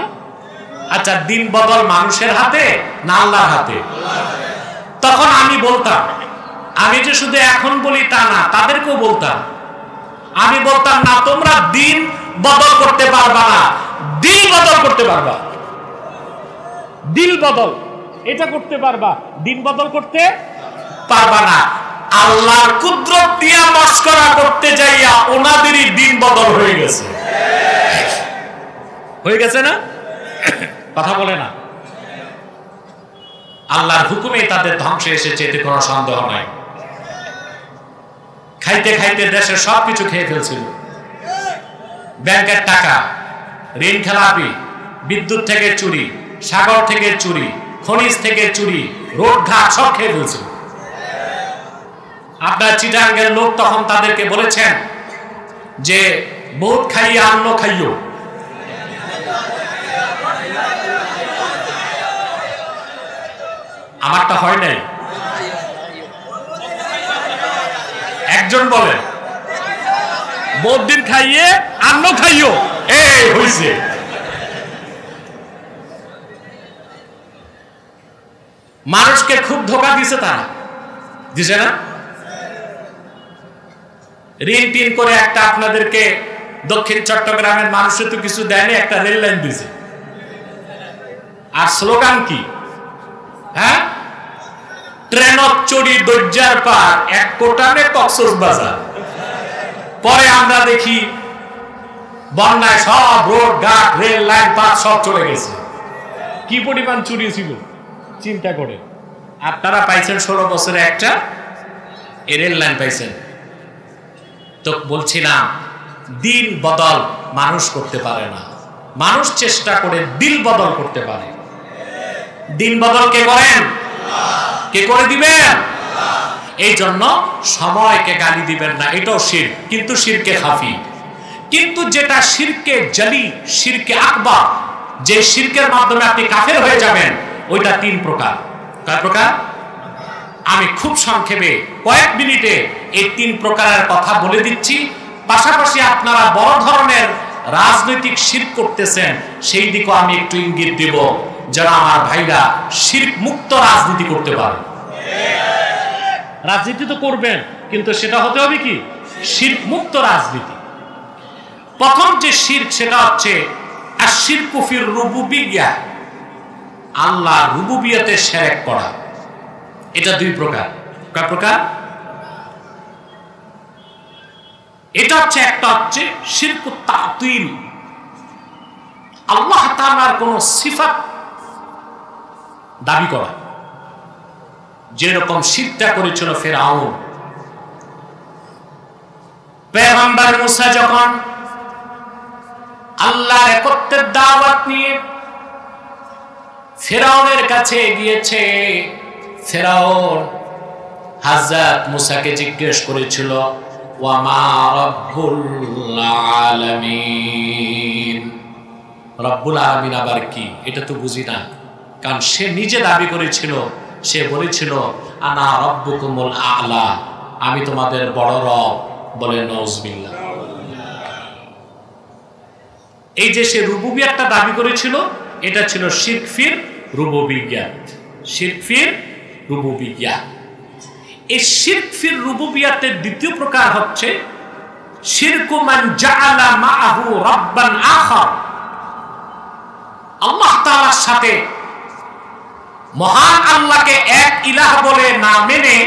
আচ্ছা, দিন বদল মানুষের হাতে না আল্লাহর হাতে? তখন আমি বলতাম, আমি যে শুধু এখন বলি তা না, তাদেরকেও বলতাম। আমি বলতাম না, তোমরা দিন বদল করতে পারবা না, দিল বদল করতে পারবা। দিল বদল এটা করতে পারবা, দিন বদল করতে পারবা না। আল্লাহর কুদরত দিয়া মস্করা করতে যাইয়া ওনাদেরই দিন বদল হয়ে গেছে। হয়ে গেছে না? কথা বলে না। আল্লাহর হুকুমে তাদের ধ্বংসে এসেছে, এতে কোনো সন্দেহ নাই। খাইতে খাইতে দেশের সবকিছু খেয়ে ফেলছিল। ব্যাংকের টাকা, ঋণ খেলাপি, বিদ্যুৎ থেকে চুরি, সাগর থেকে চুরি, খনিজ থেকে চুরি, রোড ঘাট সব খেয়ে ফেলছিল। আপনার চিটাঙ্গের লোক তখন তাদেরকে বলেছেন যে বহুত খাইয়া অন্ন খাইও। আমারটা হয় নাই। একজন বলে বহুত দিন খাইয়ে অন্ন খাইও, এই হইছে। মানুষকে খুব ধোঁকা দিছে, তারা দিছে না? ঋণ টিন করে একটা আপনাদেরকে দক্ষিণ চট্টগ্রামের মানুষের তো কিছু দেয়নি, একটা রেল লাইন দিছে। আর স্লোগান কি? হ্যাঁ, ট্রেনত চড়ি দরজার পার, এক কোটানে কক্সবাজার। পরে আমরা দেখি বন্যায় সব রোড ঘাট রেল লাইন পার সব চলে গেছে। কি পরিমাণ চুরি ছিল চিন্তা করে। আপনারা পাইছেন 16 বছরে একটা রেল লাইন পাইছেন। তো বলছিলাম দিন বদল মানুষ করতে পারে না। মানুষ চেষ্টা করে দিল বদল করতে পারে। দিন বদল কে করেন? কে করে দিবেন? এই জন্য সময়কে গালি দিবেন না, এটাও শিরক, কিন্তু শিরকে খাফি। কিন্তু যেটা শিরকে জলি, শিরকে আকবার, যে শিরকের মাধ্যমে আপনি কাফের হয়ে যাবেন, ওইটা 3 প্রকার। কয় প্রকার? আমি খুব সংক্ষেপে কয়েক মিনিটে এই 3 প্রকারের কথা বলে দিচ্ছি। পাশাপাশি আপনারা বড় ধরনের রাজনৈতিক শিরক করতেছেন, সেই দিকেও আমি একটু ইঙ্গিত দেব, যারা আমার ভাইরা শিরক মুক্ত রাজনীতি করতে পারে। রাজনীতি তো করবেন, কিন্তু সেটা হতে হবে কি? শিরক মুক্ত রাজনীতি। প্রথম যে শিরক, সেটা হচ্ছে আশ-শিরকু ফির রুবুবিয়্যাহ, আল্লাহ রুবুবিয়তে শিরক করা। এটা 2 প্রকার। কয় প্রকার? এটা হচ্ছে, একটা হচ্ছে শিরকুত তা'তিল, আল্লাহ তাআলার কোন সিফাত দাবি করা, যেরকম শিরকটা করেছিল ফিরআউন। পয়গম্বর মুসা যখন আল্লাহর একত্বের দাওয়াত নিয়ে ফিরআউনের কাছে গিয়েছে, ফিরআউন হযরত মুসাকে জিজ্ঞেস করেছিল, ওয়া মা রাব্বুল আলামিন, রব্বুল আলামিন আবার কি? এটা তো বুঝি না। কারণ সে নিজে দাবি করেছিল, সে বলেছিল আনা রব্বুকুমুল আ'লা, আমি তোমাদের বড় রব। বলে নাউজুবিল্লাহ। এই যে সে রুবুবিয়্যাতটা দাবি করেছিল, এটা ছিল শিরক ফির রুবুবিয়্যাত। শিরক ফির রুবুবিয়্যাহ। এই শিরক ফির রুবুবিয়্যাতের 2য় প্রকার হচ্ছে শিরকু মান জাআলা মাআহু রাব্বান আখার, আল্লাহ তাআলার সাথে মহান আল্লাহকে এক ইলাহ বলে না মেনে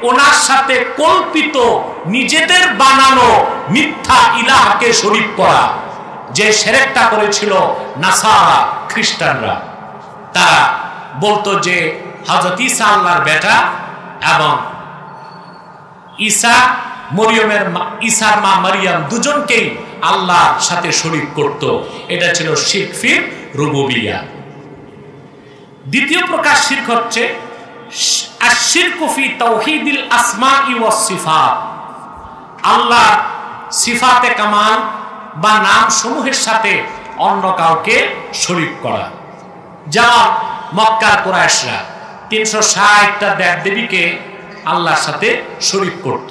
ওনার সাথে কল্পিত নিজেদের বানানো মিথ্যা ইলাহকে শরীক করা, যে শিরকটা করেছিল নাসারা খ্রিস্টানরা। তারা বলতো যে হযরত ঈসা আল্লাহর বেটা এবং ঈসা ঈসার মা মারিয়াম দুজনকেই আল্লাহর সাথে শরীক করত। এটা ছিল শিরক ফির রুবুবিয়্যাহ। 2য় প্রকার শিরক হচ্ছে আশ-শিরকু ফি তাওহীদিল আসমাই ওয়াস সিফাত, আল্লাহ সিফাতে কামাল বা নাম সমূহের সাথে অন্য কাউকে শরীক করা। যেমন মক্কার কুরাইশরা 360টা দেবদেবীকে আল্লাহর সাথে শরীক করত,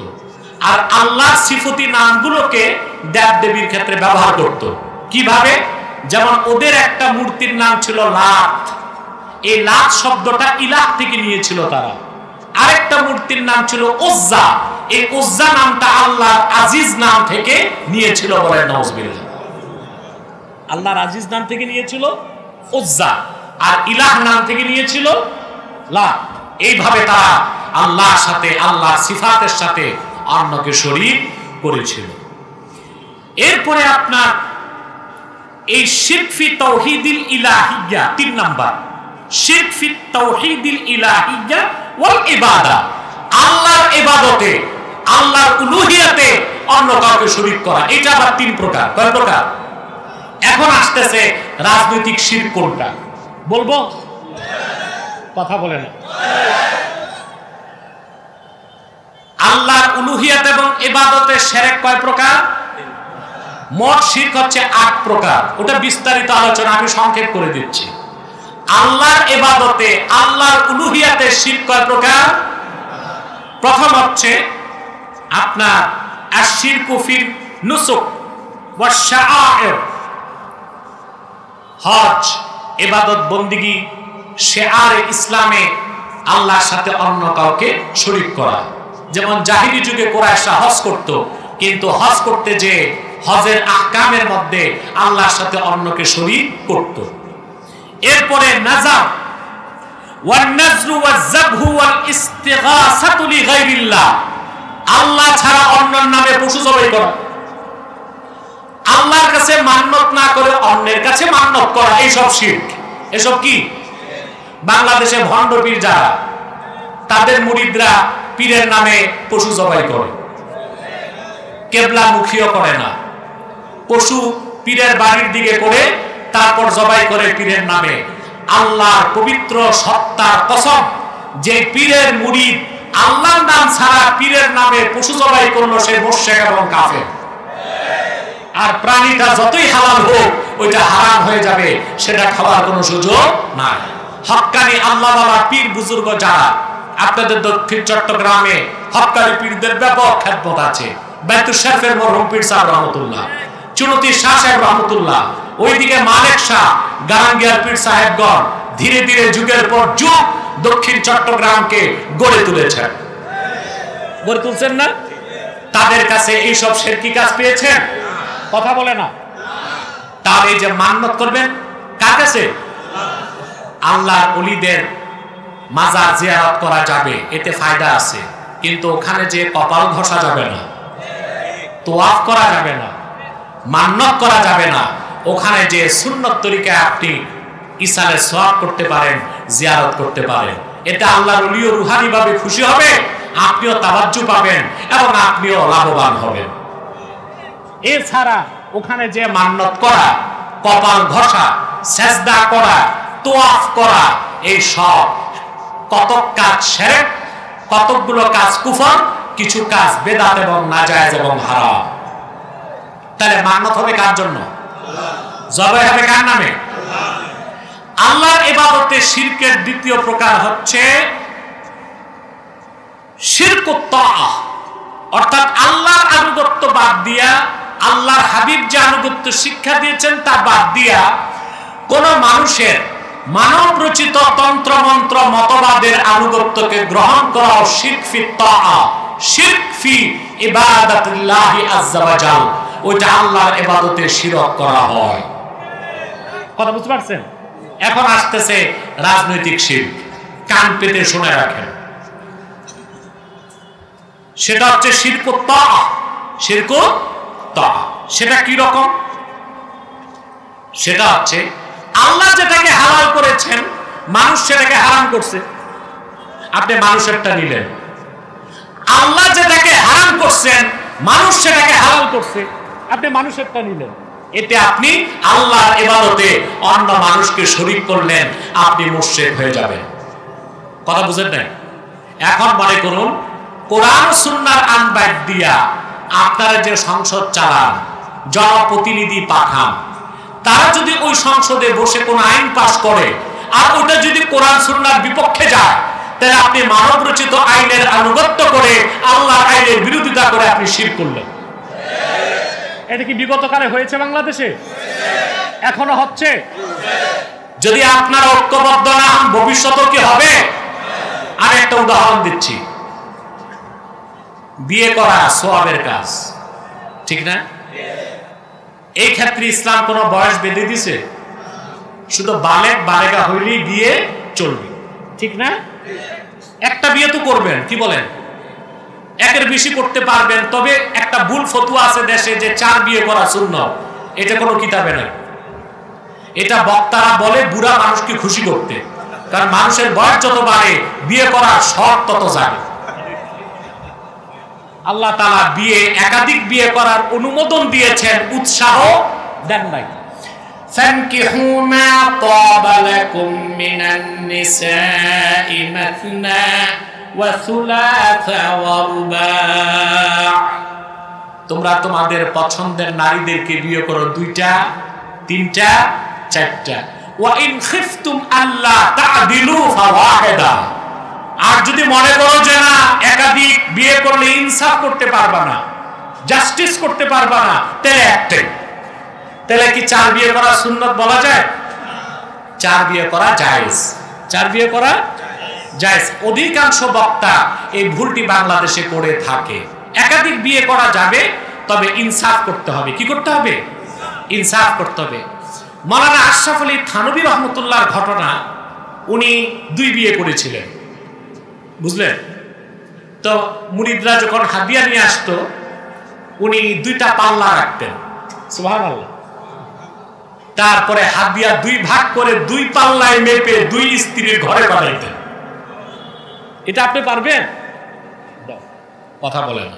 আর আল্লাহর সিফতি নামগুলোকে দেবদেবীর ক্ষেত্রে ব্যবহার করত। কিভাবে? যেমন ওদের একটা মূর্তির নাম ছিল লাত, এই লাত শব্দটা ইলাহ থেকে নিয়েছিল তারা। আরেকটা মূর্তির নাম ছিল উজ্জা, এই উজ্জা নামটা আল্লাহর আজিজ নাম থেকে নিয়েছিল। বলে নাউজুবিল্লাহ। আল্লাহর আজিজ নাম থেকে নিয়েছিল উজ্জা, আর ইলাহ নাম থেকে নিয়েছিল লাত। এইভাবে তারা আল্লাহর সাথে, আল্লাহর সিফাতের সাথে অন্যকে শরীক করেছিল। এরপরে আপনার এই শিরক ফি তাওহীদিল ইলাহিয়্যাহ 3 নাম্বার, শিরক ফি তাওহীদিল ইলাহিয়্যাহ ওয়াল ইবাদা, আল্লাহর ইবাদতে, আল্লাহর উলুহিয়াতে অন্য কাউকে শরীক করা। এটা আবার 3 প্রকার। কয় প্রকার? এখন আসতেছে রাজনৈতিক শিরক কোনটা বলবো? কথা বলে না। আল্লাহর উলুহিয়াত এবং ইবাদতে শিরক কয় প্রকার? মোট শিরক হচ্ছে 8 প্রকার। ওটা বিস্তারিত আলোচনা, আমি সংক্ষেপ করে দিচ্ছি। আল্লাহর ইবাদতে, আল্লাহর উলুহিয়াতে শিরক কয় প্রকার? প্রথম হচ্ছে আপনার আশ-শিরকু ফির নুসুক ওয়াশ শাআইর, হজ, ইবাদত বন্দেগী, শিআরে ইসলামে আল্লাহর সাথে অন্য কাউকে শরীক করা। যেমন জাহিলি যুগে কুরাইশরা হজ করত, কিন্তু হজ করতে যে হজের আহকামের মধ্যে আল্লাহর সাথে অন্যকে শরীক করত। এরপরে নাযার, ওয়ান নাযরু ওয়াজ যাবহু ওয়াল ইস্তিগাসাতু লিগাইরিল্লাহ, আল্লাহ ছাড়া অন্যের নামে পশু জবাই করা, আল্লাহর কাছে মান্নত না করে অন্যের কাছে মান্নত করা, এইসব শিরক। এসব কি? বাংলাদেশে ভণ্ড পীর যারা, তাদের মুরিদরা পীরের নামে পশু জবাই করে, কেবলা মুখীও করে না, পশু পীরের বাড়ির দিকে করে তারপর জবাই করে পীরের নামে। আল্লাহর পবিত্র সত্তার কসম, যে পীরের মুরিদ আল্লাহর নাম ছাড়া পীরের নামে পশু জবাই করলো সে মুশরিক এবং কাফের। আর প্রাণীটা যতই হালাল হোক ওইটা হারাম হয়ে যাবে, সেটা খাওয়ার কোনো সুযোগ নাই। হক্কানি আল্লাহওয়ালা পীর বুজুর্গ যারা, আপনাদের দক্ষিণ চট্টগ্রামে হক্কানি পীরদের ব্যাপক খ্যাতমত আছে। বাইতুল শরীফের মরহুম পীর সাহেব রহমতুল্লাহ, চুনতি শাহ সাহেব রহমতুল্লাহ, ওইদিকে মালিক শাহ, গারাঙ্গিয়ার পীর সাহেবগণ ধীরে ধীরে যুগের পর যুগ দক্ষিণ চট্টগ্রামকে গড়ে তুলেছেন। গড়ে তুলছেন না? তাদের কাছে এইসব শিরকি কাজ পেয়েছেন? কথা বলে না। তার এই যে মান্নত করবেন কার কাছে? আল্লাহর ওলিদের মাজার জিয়ারত করা যাবে, এতে ফায়দা আছে, কিন্তু ওখানে যে কপাল ঘষা যাবে না, তোয়াফ করা যাবে না, মান্নত করা যাবে না। ওখানে যে সুন্নত তরিকায় আপনি ইসালে সওয়াব করতে পারেন, জিয়ারত করতে পারেন, এটা আল্লাহর ওলিও রুহানি ভাবে খুশি হবে, আপনিও তাওয়াজ্জু পাবেন এবং আপনিও লাভবান হবেন। এছাড়া ওখানে যে মান্নত করা, কপাল ঘষা, সেজদা করা, তোয়াফ করা, এই সব কতক কাজ শিরক, কতকগুলো কাজ কুফর, কিছু কাজ বেদাত এবং নাজায়েজ এবং হারাম। তাহলে মান্নত হবে কার জন্য? জবাই হবে কার নামে? আল্লাহর ইবাদতে শিরকের দ্বিতীয় প্রকার হচ্ছে শিরকুত তাআহ, অর্থাৎ আল্লাহর আনুগত্য বাদ দিয়া, আল্লাহর হাবিব যে আনুগত্য শিক্ষা দিয়েছেন তা বাদ দিয়া কোন মানুষের মানব রচিত তন্ত্র মন্ত্র মতবাদের আনুগত্যকে গ্রহণ করা শিরক ফি তাআহ, শিরক ফি ইবাদাতিল্লাহি আযজা ওয়া জাল, ওইটা আল্লাহর ইবাদতে শিরক করা হয়। কথা বুঝতে পারছেন? এখন আসতেছে রাজনৈতিক শিরক, কান পেতে শুনে রাখেন। সেটা হচ্ছে শিরকুত তাআহ। শিরকুত তাআহ সেটা কি রকম? সেটা হচ্ছে আল্লাহ যেটাকে হালাল করেছেন মানুষ সেটাকে হারাম করছে, আপনি মানুষেরটা নিলেন। আল্লাহ যেটাকে হারাম করছেন মানুষ সেটাকে হালাল করছে, আপনি মানুষেরটা নিলেন। এতে আপনি আল্লাহর ইবাদতে অন্য মানুষকে শরীক করলেন, আপনি মুশরিক হয়ে যাবেন। কথা বুঝেন নাই? এখন মনে করুন কোরআন সুন্নাহর আনবাদ দিয়া আপনারা যে সংসদ চালান, জনপ্রতিনিধি পাঠান, তারা যদি ওই সংসদে বসে কোন আইন পাস করে আর ওটা যদি কোরআন সুন্নাহর বিপক্ষে যায়, তাহলে আপনি মানব রচিত আইনের আনুগত্য করে আল্লাহর আইনের বিরোধিতা করে আপনি শিরক করলেন। এটা কি বিগত কালে হয়েছে বাংলাদেশে? এখনো হচ্ছে। যদি আপনারা ঐক্যবদ্ধ না হন ভবিষ্যতেও কি হবে? আর একটা উদাহরণ দিচ্ছি, বিয়ে করা সওয়াবের কাজ, ঠিক না? এই ক্ষেত্রে ইসলাম কোন বয়স বেঁধে দিছে? শুধু বালেগ বালেগা হইলেই বিয়ে চলবে, ঠিক না? একটা বিয়ে তো করবেন, কি বলেন? একের বেশি করতে পারবেন, তবে একটা ভুল ফতোয়া আছে দেশে যে 4 বিয়ে করা সুন্নাত, এটা কোনো কিতাবে নাই। এটা বক্তারা বলে বুড়া মানুষকে খুশি করতে, কারণ মানুষের বয়স যত বাড়ে বিয়ে করার শখ তত জাগে। আল্লাহ তাআলা বিয়ে একাধিক বিয়ে করার অনুমোদন দিয়েছেন, উৎসাহ দেন নাই। ফানকিহু মা তাবা লাকুম মিনান নিসাই মাসনা ওয়া সুলাসা ওয়া রুবা', তোমরা তোমাদের পছন্দের নারীদেরকে বিয়ে করো 2টা, 3টা, 4টা। ওয়া ইন খিফতুম আল্লা তা'দিলু ফাওয়াহিদা, আর যদি মনে করো যে না একাধিক বিয়ে করলে ইনসাফ করতে পারবা না, জাস্টিস করতে পারবা না, তাহলে একটাই। তাহলে কি 4 বিয়ে করা সুন্নাত বলা যায়? 4 বিয়ে করা জায়েজ, 4 বিয়ে করা জায়েজ। অধিকাংশ বক্তা এই ভুলটি বাংলাদেশে করে থাকে। একাধিক বিয়ে করা যাবে, তবে ইনসাফ করতে হবে। কি করতে হবে? ইনসাফ করতে হবে। মাওলানা আশরাফ আলী থানভী রহমতুল্লাহর ঘটনা, উনি 2 বিয়ে করেছিলেন, বুঝলেন তো? মুরিদরা যখন হাদিয়া নিয়ে আসতো উনি 2টা পাল্লা রাখতেন, সুবহানাল্লাহ। তারপরে হাদিয়া 2 ভাগ করে 2 পাল্লায় মেপে 2 স্ত্রীর ঘরে পাঠাইতেন। এটা আপনি পারবেন? কথা বলেন।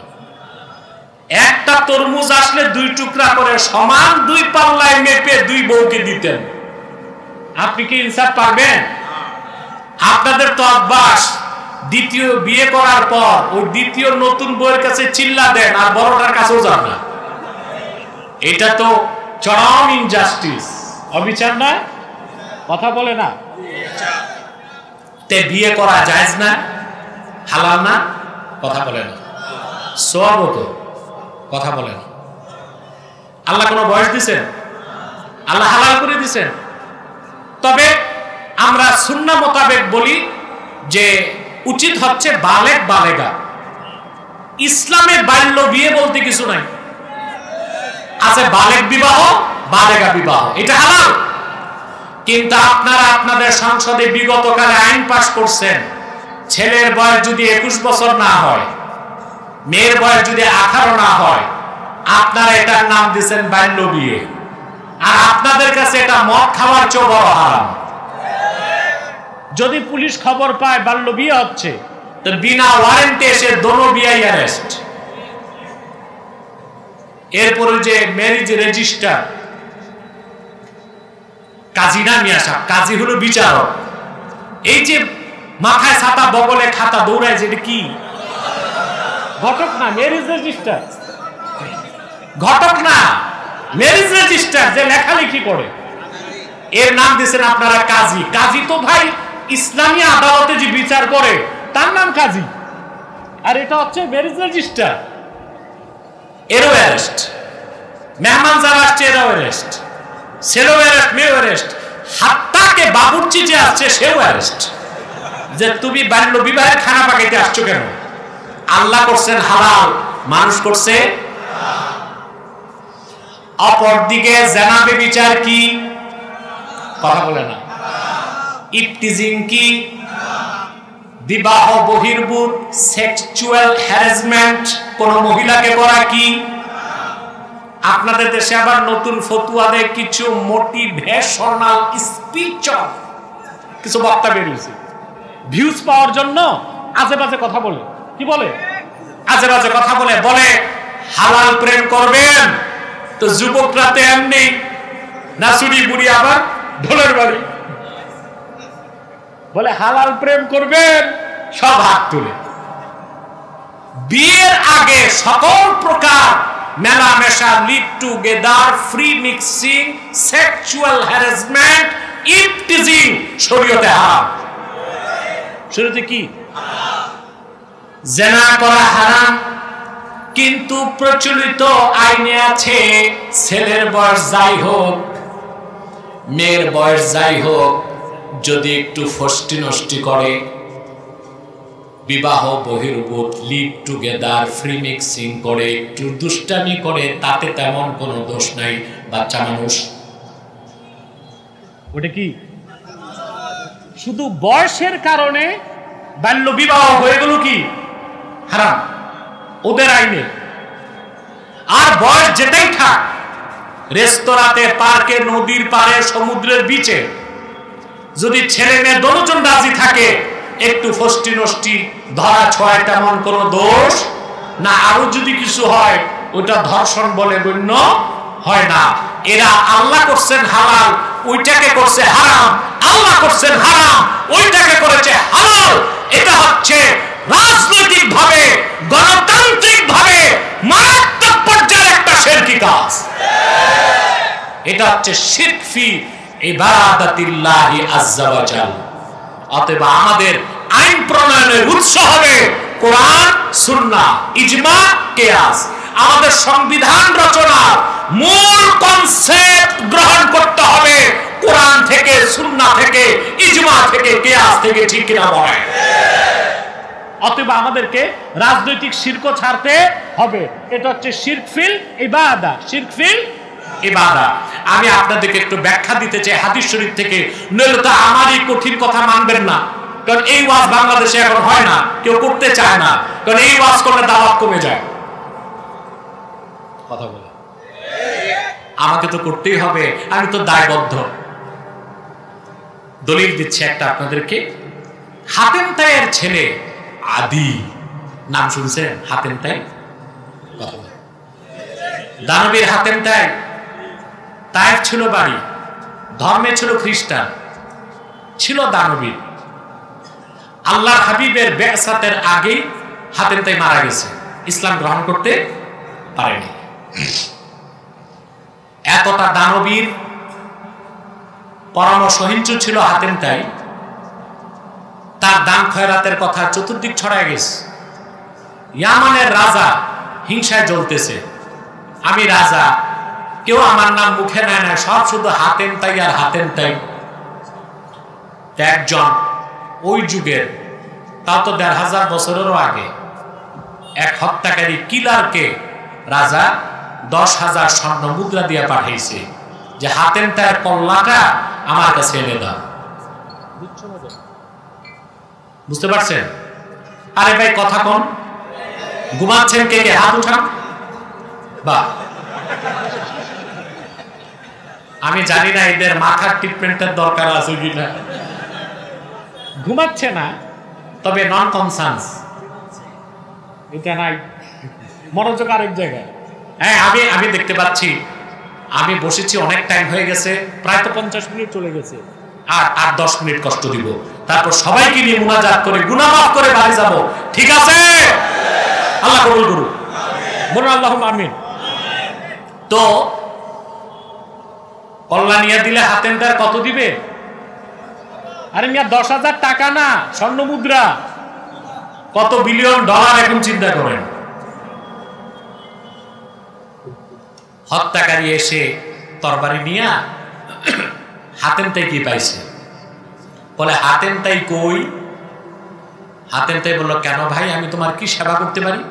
একটা তরমুজ আসলে 2 টুকরা করে সমান 2 পাল্লায় মেপে 2 বউকে দিতেন। আপনি কি ইনসাফ পাবেন? আপনাদের তো অভ্যাস দ্বিতীয় বিয়ে করার পর ওই দ্বিতীয় নতুন বউয়ের কাছে চিল্লা দেন আর বড়টার কাছেও যান না। এটা তো চরম ইনজাস্টিস, অবিচার না? কথা বলে না? তে বিয়ে করা জায়েজ না? হালাল না? কথা বলে না। সওয়াব তো, কথা বলে না। আল্লাহ কোনো বয়স দিছেন? আল্লাহ হালাল করে দিছেন। তবে আমরা সুন্নাহ মোতাবেক বলি যে উচিত হচ্ছে বালেগ বালেগা। ইসলামে বাল্য বিয়ে বলতে কিছু নাই, আছে বালেগ বিবাহ, বালেগা বিবাহ, এটা হালাল। কিন্তু আপনারা আপনাদের সংসদে বিগত কালে আইন পাস করছেন, ছেলের বয়স যদি 21 বছর না হয়, মেয়ের বয়স যদি 18 না হয়, আপনারা এটার নাম দিচ্ছেন বাল্য বিয়ে। আর আপনাদের কাছে এটা মদ খাওয়ার চেয়ে বড় হারাম। যদি পুলিশ খবর পায় বাল্য বিয়ে হচ্ছে, তো বিনা ওয়ারেন্টে এসে দোনো বিয়াই অ্যারেস্ট। এরপরে যে ম্যারেজ রেজিস্টার, কাজী না মিয়া সাহেব, কাজী হলো বিচারক। এই যে মাথায় ছাতা বগলে খাতা দৌড়ায়, যেটা কি ঘটক না? ম্যারেজ রেজিস্টার ঘটক না, ম্যারেজ রেজিস্টার যে লেখালেখি করে, এর নাম দিয়েছেন আপনারা কাজী। কাজী তো ভাই ইসলামী আদালতে যে বিচার করে তার নাম কাজী, আর এটা হচ্ছে ম্যারেজ রেজিস্টার। এরও অ্যারেস্ট, মেহমান যারা আসছে এরাও অ্যারেস্ট, ছেলেও অ্যারেস্ট, মেয়েও অ্যারেস্ট, হাত্তাকে বাবুর্চি যে আসছে সেও অ্যারেস্ট। যে তুমি বাল্য বিবাহের খানা পাকাইতে আসছো কেন? আল্লাহ করছেন হালাল, মানুষ করছে। অপরদিকে জানাবে বিচার কি? কথা বলে না। ইফটিজিং কি? বিবাহ বহির্ভূত সেক্সুয়াল হ্যারাসমেন্ট কোন মহিলাকে করা কি? আপনাদের দেশে আবার নতুন ফতুয়া দেয় কিছু মোটিভেশনাল স্পিচ, কিছু বক্তা বেরিয়েছে ভিউজ পাওয়ার জন্য আজে বাজে কথা বলে। কি বলে? আজে বাজে কথা বলে। বলে হালাল প্রেম করবেন, তো যুবকরা তো এমনি নাচুরি বুড়ি আবার ঢোলের বাড়ি। বলে হালাল প্রেম করবেন, সব হাত তুলে। বিয়ের আগে সকল প্রকার মেলামেশা, live together, free mixing, sexual harassment, eve teasing শরীয়তে হারাম। শরীয়তে কি? জিনা করা হারাম। কিন্তু প্রচলিত আইনে আছে ছেলের বয়স যাই হোক, মেয়ের বয়স যাই হোক, যদি একটু ফষ্টি নষ্টি করে, বিবাহ বহির্ভূত, লিভ টুগেদার, ফ্রি মিক্সিং করে, একটু দুষ্টামি করে, তাতে তেমন কোনো দোষ নাই। বাচ্চা মানুষ, ওটা কি শুধু বয়সের কারণে বাল্য বিবাহ হয়ে গেল কি হারাম ওদের আইনে। আর বয়স যেটাই থাক, রেস্তোরাঁতে, পার্কে, নদীর পাড়ে, সমুদ্রের বিচে, যদি ছেলে মেয়ে দুজন রাজি থাকে, একটু ফষ্টি নষ্টি ধরা ছোঁয়ায় তেমন কোনো দোষ না। আরো যদি কিছু হয়, ওটা ধর্ষণ বলে গণ্য হয় না। এরা আল্লাহ করছেন হালাল, ওইটাকে করছে হারাম। আল্লাহ করছেন হারাম, ওইটাকে করেছে হালাল। এটা হচ্ছে রাজনৈতিক ভাবে, গণতান্ত্রিক ভাবে মারাত্মক পর্যায়ের একটা শিরকি কাজ। এটা হচ্ছে শিরক ফি ইবাদাতিল্লাহি আযজা ওয়া জাল। অতএব আমাদের আইন প্রণয়নের উৎস হবে কোরআন, সুন্নাহ, ইজমা, কিয়াস। আমাদের সংবিধান রচনার মূল কনসেপ্ট গ্রহণ করতে হবে কোরআন থেকে, সুন্নাহ থেকে, ইজমা থেকে, কিয়াস থেকে। ঠিক কিনা বলেন? অতএব আমাদেরকে রাজনৈতিক শিরক ছাড়তে হবে। এটা হচ্ছে শিরক ফিল ইবাদা, শিরক ফিল ইবাদা। আমি আপনাদেরকে একটু ব্যাখ্যা দিতে চাই হাদিস শরীফ থেকে, নইলে তো আমার এই কঠিন কথা মানবেন না। কারণ এই ওয়াজ বাংলাদেশে এখন হয় না, কেউ করতে চায় না, কারণ এই ওয়াজ করলে দাওয়াত কমে যায়। কথা বলে আমাকে তো করতেই হবে, আমি তো দায়বদ্ধ। দলিল দিচ্ছে একটা আপনাদেরকে। হাতেম তাইয়ের ছেলে আদি, নাম শুনছেন? হাতেম তাই দানবীর হাতেম তাইফ ছিল বাড়ি, ধর্মে ছিল খ্রিস্টান, ছিল দানবীর। আল্লাহর হাবিবের বেসাতের আগেই হাতেম তাই মারা গেছে, ইসলাম গ্রহণ করতে পারেনি। এতটা দানবীর পরামর্শহীন ছিল হাতেম তাই, তার দান খয়রাতের কথা চতুর্দিক ছড়ায় গেছে। ইয়ামানের রাজা হিংসায় জ্বলতেছে, আমি রাজা, কেউ আমার নাম মুখে নেয় না, সব শুধু হাতেম তাই আর হাতেম তাই। একজন ওই যুগের, তাও তো ১৫০০ বছরেরও আগে, এক হত্যাকারী কিলারকে রাজা ১০,০০০ স্বর্ণ মুদ্রা দিয়ে পাঠিয়েছে যে হাতেম তাইয়ের কল্লাটা আমার কাছে এনে দাও। বুঝতে পারছেন? আরে ভাই কথা কোন, ঘুমাচ্ছেন কে কে? হাত উঠান। বা আমি জানি না এদের মাথার ট্রিটমেন্টের দরকার আছে কিনা। ঘুমাচ্ছে না, তবে নন কনসান্স, এটা নাই, মনোযোগ আরেক জায়গায়। হ্যাঁ, আমি দেখতে পাচ্ছি, আমি বসেছি অনেক টাইম হয়ে গেছে, প্রায় তো ৫০ মিনিট চলে গেছে, আর ১০ মিনিট কষ্ট দিব, তারপর সবাইকে নিয়ে মুনাজাত করে গুনাহ মাফ করে বাড়ি যাব, ঠিক আছে? আল্লাহ কবুল করুন, বলুন আল্লাহুম্মা আমিন। তো কল্লা নিয়ে দিলে হাতেম তার কত দিবে? আরে মিয়া ১০,০০০ টাকা না, স্বর্ণ মুদ্রা, কত বিলিয়ন ডলার এখন চিন্তা করেন। হত্যাকারী এসে তরবারি নিয়ে হাতেম তাই কি পাইছে, বলে হাতেম তাই কই? হাতেম তাই বলল, কেন ভাই, আমি তোমার কি সেবা করতে পারি?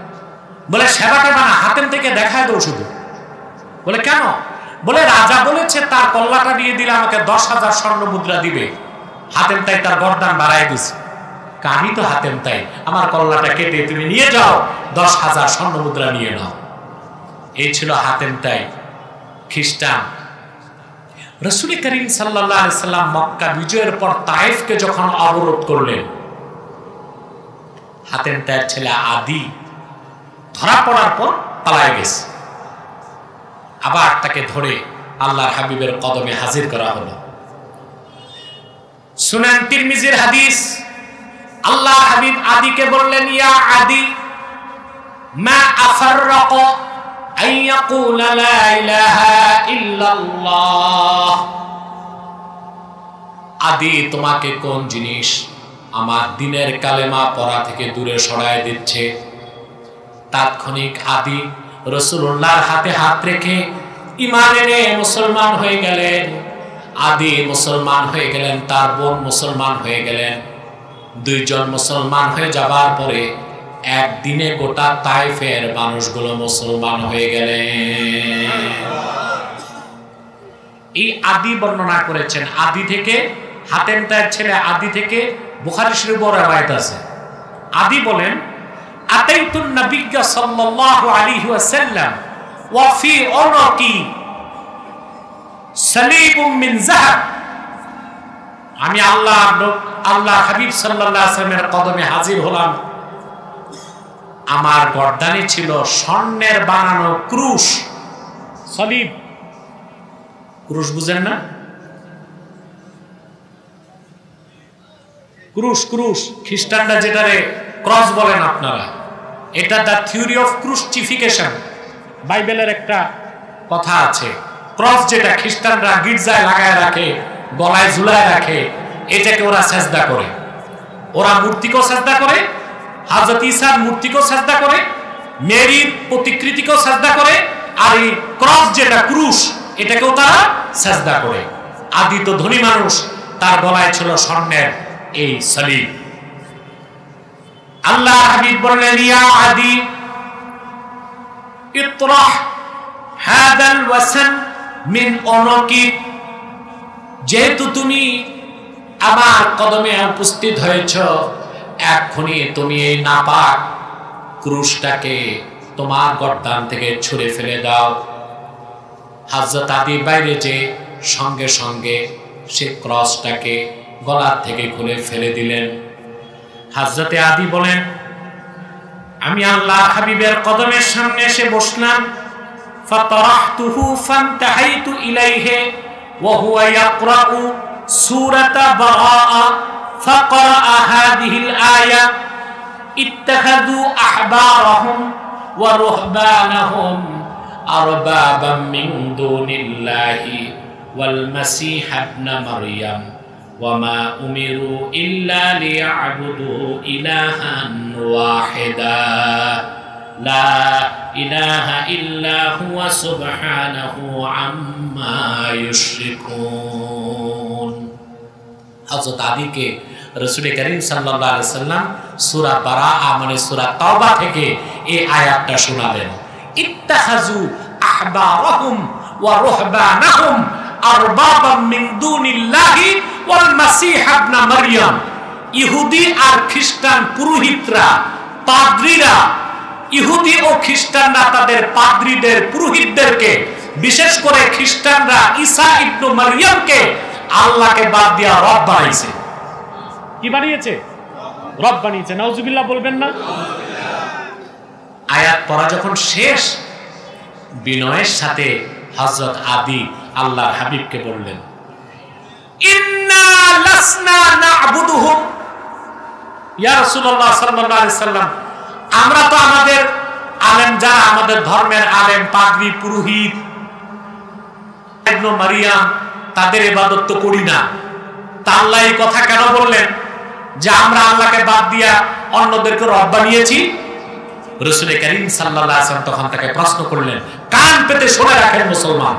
বলে সেবা করবে না, হাতেম থেকে দেখায় দাও শুধু। বলে কেন? বলে রাজা বলেছে তার কল্লাটা দিয়ে দিলে আমাকে ১০,০০০ স্বর্ণ মুদ্রা দিবে। হাতেম তাই তার গর্দান বাড়ায় দিছে, আমি তো হাতেম তাই, আমার কল্লাটা কেটে তুমি নিয়ে যাও, ১০,০০০ স্বর্ণ মুদ্রা নিয়ে নাও। এই ছিল হাতেম তাই, খ্রিস্টান। রাসূল করিম সাল্লাল্লাহু আলাইহি সাল্লাম মক্কা বিজয়ের পর তায়েফকে যখন অবরোধ করলেন, হাতেম তাইয়ের ছেলে আদি ধরা পড়ার পর পালায় গেছে। আবার তাকে ধরে আল্লাহর হাবিবের কদমে হাজির করা হলো। সুনান তিরমিজির হাদিস, আল্লাহর হাবিব আদিকে বললেন, ইয়া আদি মা আফাররাক আন ইয়াকুলা লা ইলাহা ইল্লাল্লাহ। আদি, তোমাকে কোন জিনিস আমার দিনের কালেমা পড়া থেকে দূরে সরায় দিচ্ছে? তাৎক্ষণিক আদি রাসূলুল্লাহর হাতে হাত রেখে ঈমান এনে মুসলমান হয়ে গেলেন। আদি মুসলমান হয়ে গেলেন, তার বোন মুসলমান হয়ে গেলেন। দুইজন মুসলমান হয়ে যাবার পরে একদিনে গোটা তায়েফের মানুষগুলো মুসলমান হয়ে গেলেন। এই আদি বর্ণনা করেছেন, আদি থেকে হাতেম তাইয়ের ছেলে আদি থেকে বুখারী শরীফে রওয়ায়াত আছে। আদি বলেন, আতাইতুন নবিয়্য সাল্লাল্লাহু আলাইহি ওয়াসাল্লাম ওয়া ফি উনকি সালিবুম মিন যাহাব। আমি আল্লাহ হাবিব সাল্লাল্লাহু আলাইহি ওয়াসাল্লামের কদমে হাজির হলাম, আমার গর্দানে ছিল স্বর্ণের বানানো ক্রুশ। সলিব, ক্রুশ বুঝেন না? ক্রুশ, ক্রুশ খ্রিস্টানরা যেটারে ক্রস বলেন আপনারা, এটা দ্য থিওরি অফ ক্রুসিফিকেশন, বাইবেলের একটা কথা আছে। ক্রস যেটা খ্রিস্টানরা গির্জায় লাগায় রাখে, গলায় ঝুলায় রাখে, এটাকে ওরা সেজদা করে। ওরা মূর্তিকেও সেজদা করে, হযরত ঈসার মূর্তিকেও সেজদা করে, মেরির প্রতিকৃতিকেও সেজদা করে, আর এই ক্রস যেটা ক্রুশ, এটাকেও তারা সেজদা করে। আদি তো ধনী মানুষ, তার গলায় ছিল স্বর্ণের এই সলিব। আল্লাহ হাবিব বললেন, ইয়া আদি ইতরাহ হাদাল ওয়াসান মিন উনকি। যেহেতু তুমি আমার কদমে উপস্থিত হয়েছ, এক্ষুনি তুমি এই নাপাক ক্রুশটাকে তোমার গর্দান থেকে ছুঁড়ে ফেলে দাও। হযরত আদি বাইরে যে সঙ্গে সঙ্গে সে ক্রসটাকে গলার থেকে খুলে ফেলে দিলেন। হযরতে আদি বলেন, আমি আল্লাহ হাবিবের কদমের সামনে এসে বসলাম। فطرحته فانتهيت إليه وهو يقرأ سورة براءة فقرأ هذه الآية اتخذوا أحبارهم ورهبانهم أربابا من دون الله والمسيح ابن مريم وما أمروا إلا ليعبدوا إلها واحدا لا إله إلا هو سبحانه عما يشركون হযরত আলীকে রাসূল করিম সাল্লাল্লাহু আলাইহি সাল্লাম সূরা বারাআ মানে সূরা তাওবা থেকে এই আয়াতটা শোনালেন। ইত্তাখাযু আহবারাহুম ওয়া রুহবানাহুম আরবাবাম মিন দুনিল্লাহি ওয়াল মাসীহ ইবনে মারইয়াম। ইহুদি আর খ্রিস্টান পুরোহিতরা, পাদ্রীরা, ইহুদি ও খ্রিস্টানরা তাদের পাদ্রীদের, পুরোহিতদেরকে, বিশেষ করে খ্রিস্টানরা ঈসা ইবনে মারইয়ামকে আল্লাহকে বাদ দিয়া রব বানাইছে। কি বানিয়েছে? রব বানিয়েছে। নাউজুবিল্লাহ বলবেন না? আয়াত পড়া যখন শেষ, বিনয়ের সাথে হযরত আলী আল্লাহর হাবিবকে বললেন, ইন্না লাসনা না'বুদুহুম ইয়া রাসূলুল্লাহ সাল্লাল্লাহু আলাইহি সাল্লাম, আমরা তো আমাদের আলেম, যারা আমাদের ধর্মের আলেম, পাদ্রী, পুরোহিত, ইবনে মারইয়াম, তাদের ইবাদত তো করি না। তা আল্লাহ এই কথা কেন বললেন যে আমরা আল্লাহকে বাদ দিয়া অন্যদেরকে রব বানিয়েছি? রাসূল করিম সাল্লাল্লাহু আলাইহি ওয়াসাল্লাম তখন তাকে প্রশ্ন করলেন। কান পেতে শুনে রাখেন মুসলমান।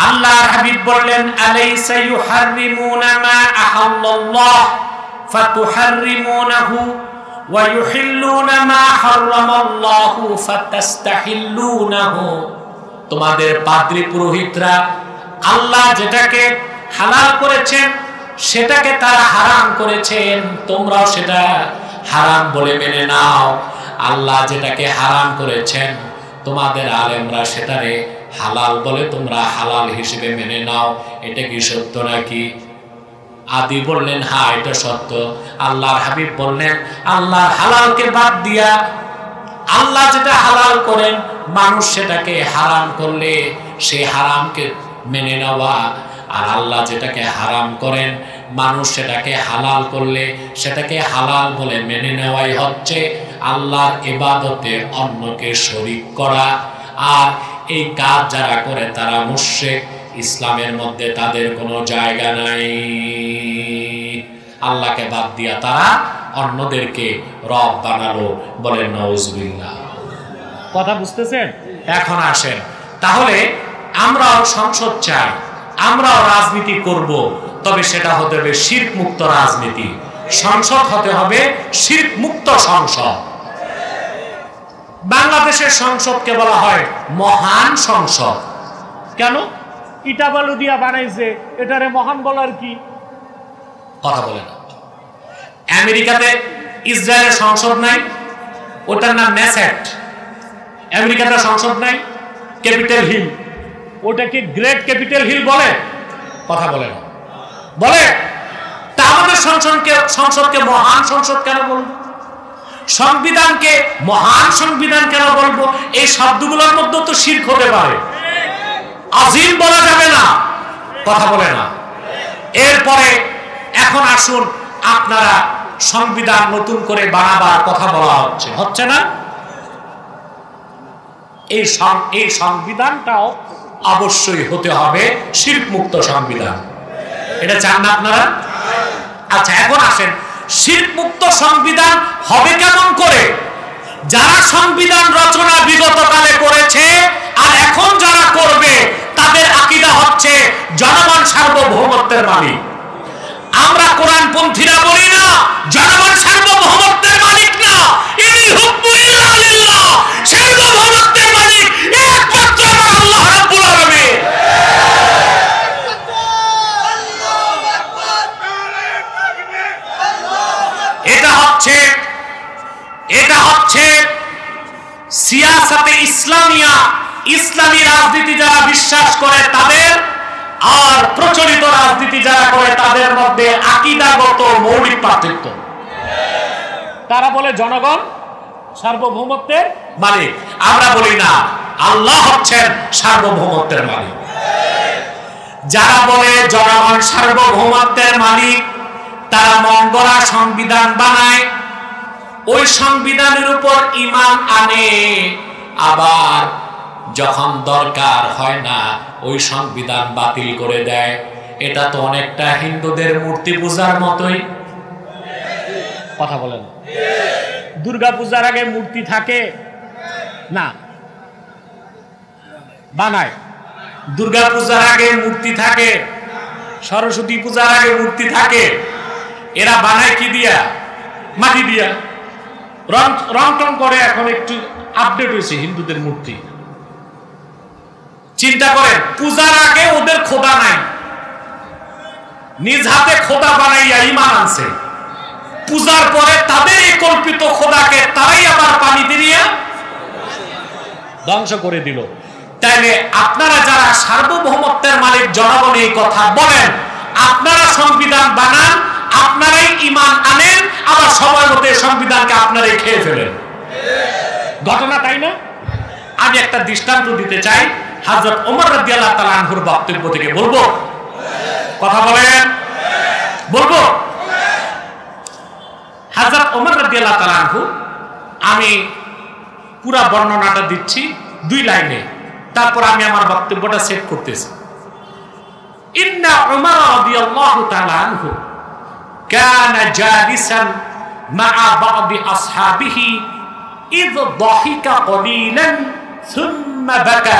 আল্লাহর হাবিব বললেন, আলাইসা ইউহাররিমুনা মা আহাল্লাল্লাহ ফাতুহাররিমুনাহু ওয়া ইউহিল্লুনা মা হারামাল্লাহু ফাতাস্তাহিল্লুনাহু। তোমাদের পাদ্রী পুরোহিতরা আল্লাহ যেটাকে হালাল করেছেন সেটাকে তারা হারাম করেছেন, তোমরাও সেটা হারাম বলে মেনে নাও। আল্লাহ যেটাকে হারাম করেছেন তোমাদের আলেমরা সেটারে হালাল বলে তোমরা হালাল হিসেবে মেনে নাও। এটা কি সত্য নাকি? আদি বললেন, হ্যাঁ এটা সত্য। আল্লাহর হাবিব বললেন, আল্লাহর হালালকে বাদ দিয়া আল্লাহ যেটা হালাল করেন মানুষ সেটাকে হারাম করলে সে হারামকে মেনে নেওয়া, আর আল্লাহ যেটাকে হারাম করেন মানুষ সেটাকে হালাল করলে সেটাকে হালাল বলে মেনে নেওয়াই হচ্ছে আল্লাহর ইবাদতে অন্যকে শরীক করা। আর এই কাজ যারা করে তারা মুশরিক, ইসলামের মধ্যে তাদের কোনো জায়গা নাই। আল্লাহকে বাদ দিয়া তারা অন্যদেরকে রব বানালো, বলেন নাউজুবিল্লাহ। কথা বুঝতেছেন? এখন আসেন, তাহলে আমরাও সংসদ চাই, আমরাও রাজনীতি করব, তবে সেটা হতে হবে শিরক মুক্ত রাজনীতি। সংসদ হতে হবে শিরক মুক্ত সংসদ। বাংলাদেশের সংসদকে বলা হয় মহান সংসদ। কেন? ইটা বালু দিয়া বানাইছে, এটারে মহান বলার কি? কথা বলে না। আমেরিকাতে ইসরায়েলের সংসদ নাই, ওটার নাম নেসেট। আমেরিকাতে সংসদ নাই, ক্যাপিটাল হিল, ওটাকে গ্রেট ক্যাপিটাল হিল বলে? কথা বলে না। বলে? তা আমাদের সংসদকে মহান সংসদ কেন বলবো? সংবিধানকে মহান সংবিধান কেন বলবো? এই শব্দগুলোর মধ্যে তো শিরক হতে পারে, আজিম বলা যাবে না। কথা বলে না। এরপরে এখন আসুন, আপনারা সংবিধান নতুন করে বানাবার কথা বলা হচ্ছে না? এই সংবিধানটাও অবশ্যই হতে হবে শিরক মুক্ত সংবিধান। এটা চান না আপনারা? আচ্ছা, এখন আসেন, শিরক মুক্ত সংবিধান হবে কেমন করে? যারা সংবিধান রচনা বিগত কালে করেছে আর এখন যারা করবে তাদের আকীদা হচ্ছে জনগণ সার্বভৌমত্বের মালিক। আমরা কোরআনপন্থীরা বলি না জনগণ সার্বভৌমত্বের মালিক না, ইনিল হুকমু ইল্লা লিল্লাহ, সার্বভৌমত্বের মালিক একমাত্র আল্লাহ রাব্বুল আলামিন। এটা হচ্ছে সিয়াসাতে ইসলামিয়া, ইসলামী রাজনীতি যারা বিশ্বাস করে তাদের আর প্রচলিত রাজনীতি যারা করে তাদের মধ্যে আকীদাগত মৌলিক পার্থক্য। তারা বলে জনগণ সার্বভৌমত্বের মালিক, আমরা বলি না আল্লাহ হচ্ছেন সার্বভৌমত্বের মালিক। যারা বলে জনগণ সার্বভৌমত্বের মালিক, তারা মন গড়া সংবিধান বানায়, ওই সংবিধানের উপর ঈমান আনে, আবার যখন দরকার হয় না ওই সংবিধান বাতিল করে দেয়। এটা তো অনেকটা হিন্দুদের মূর্তি পূজার মতোই। কথা বলেন, দুর্গা পূজার আগে মূর্তি থাকে না? বানায়। দুর্গা পূজার আগে মূর্তি থাকে, সরস্বতী পূজার আগে মূর্তি থাকে। এরা বানায় কি দিয়া? মাটি দিয়া। রং টং করে। এখন একটু আপডেট হয়েছে হিন্দুদের মূর্তি। চিন্তা করেন, পূজার আগে ওদের খোদা নাই, নিজ হাতে খোদা বানাইয়া ঈমান আনছে। পূজার পরে তাদের এই কল্পিত খোদাকে তারাই আবার পানিতে নিয়ে ধ্বংস করে দিল। তাইলে আপনারা যারা সার্বভৌমত্বের মালিক জনগণ এই কথা বলেন, আপনারা সংবিধান বানান, আপনারাই ঈমান আনেন, আবার সময় মতো সংবিধানকে আপনারাই খেয়ে ফেলেন। ঘটনা তাই না? আমি একটা দৃষ্টান্ত দিতে চাই হযরত ওমর রাদিয়াল্লাহু তাআলা আনহুর বক্তব্য থেকে। বলবো? কথা বলেন, বলবো? হযরত ওমর রাদিয়াল্লাহু তাআলা আনহু, আমি পুরো বর্ণনাটা দিচ্ছি 2 লাইনে, তারপর আমি আমার বক্তব্যটা সেট করতেছি। ইন্না উমর রাদিয়াল্লাহু তাআলা আনহু কানা জালিসান মা'a বা'দি আসহাবিহি ইয দাহিকা কলিলান সুম্মা বাকা।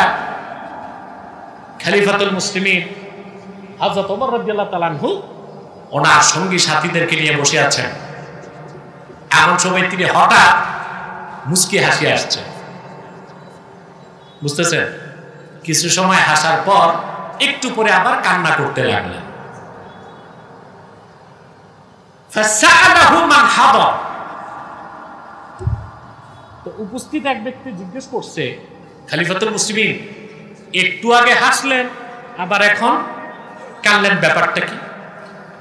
খলিফাতুল মুসলিমিন হযরত ওমর রাদিয়াল্লাহু তাআলা আনহু ওনার সঙ্গী সাথীদেরকে নিয়ে বসে আছেন। এমন সময় তিনি হঠাৎ মুস্কি হাসি আসছে। বুঝতেছেন? কিছু সময় হাসার পর একটু পরে আবার কান্না করতে লাগলেন। ফাসাআলাহু মান হাদার। তো উপস্থিত এক ব্যক্তি জিজ্ঞেস করছে, খলিফাতুল মুসলিমিন, একটু আগে হাসলেন আবার এখন কান্নার ব্যাপারটা কি?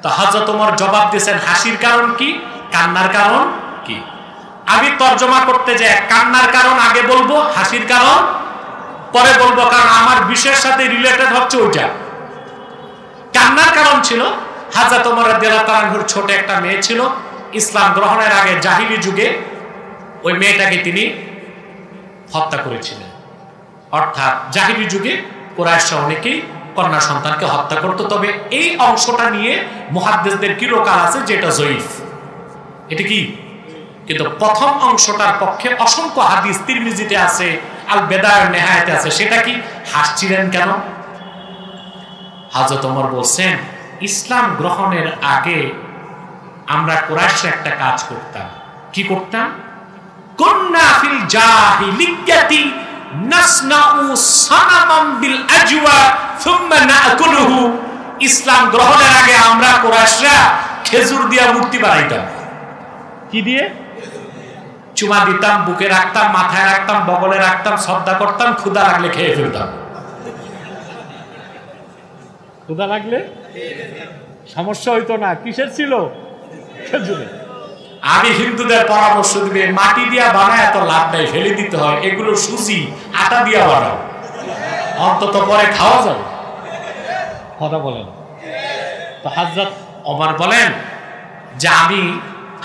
তো হযরত ওমর জবাব দিয়েছেন, হাসির কারণ কি, কান্নার কারণ কি? আমি তর্জমা করতে যাই, কান্নার কারণ আগে বলবো, হাসির কারণ পরে বলবো, কারণ আমার বিষয়ের সাথে রিলেটেড হচ্ছে ওইটা। কান্নার কারণ ছিল হযরত ওমর রাদিয়াল্লাহু তাআলা আনহুর ছোট একটা মেয়ে ছিল। ইসলাম গ্রহণের আগে জাহিলি যুগে ওই মেয়েটাকে তিনি হত্যা করেছিলেন। অর্থাৎ জাহিলি যুগে কুরাইশরা অনেকেই কন্যা সন্তানকে হত্যা করত। তবে এই অংশটা নিয়ে মুহাদ্দিসদের কিরোকাল আছে যেটা জয়ীফ। এটা কি? কিন্তু প্রথম অংশটার পক্ষে অসংখ্য হাদিস তিরমিজিতে আছে, আল বেদায় নেহায়াতে আছে। সেটা কি? হাসছিলেন কেন? হযরত ওমর বলছেন, ইসলাম গ্রহণের আগে আমরা কুরাইশরা একটা কাজ করতাম। কি করতাম? কুন্না ফিল জাহিলিয়াতি নাসনাউ সানামান বিল আজওয়া সুম্মা নাকুলুহু। ইসলাম গ্রহণের আগে আমরা কুরাইশরা খেজুর দিয়ে মূর্তি বানাইতাম। কি দিয়ে? চুমা দিতাম, বুকে রাখতাম, মাথায় রাখতাম, বগলে রাখতাম, শ্রদ্ধা করতাম, ক্ষুধা লাগলে খেয়ে ফেলতাম। ক্ষুধা লাগলে সমস্যা হইতো না। কিসের ছিল? খেজুরে। আমি হিন্দুদের পরামর্শ দিবে, মাটি দিয়া বানায় এত লাভ নাই, ফেলে দিতে হয়। এগুলো সুজি, আটা দিয়া বানাও, অন্তত পরে খাওয়া যাবে। কথা বলেন। তো হযরত ওমর বলেন যে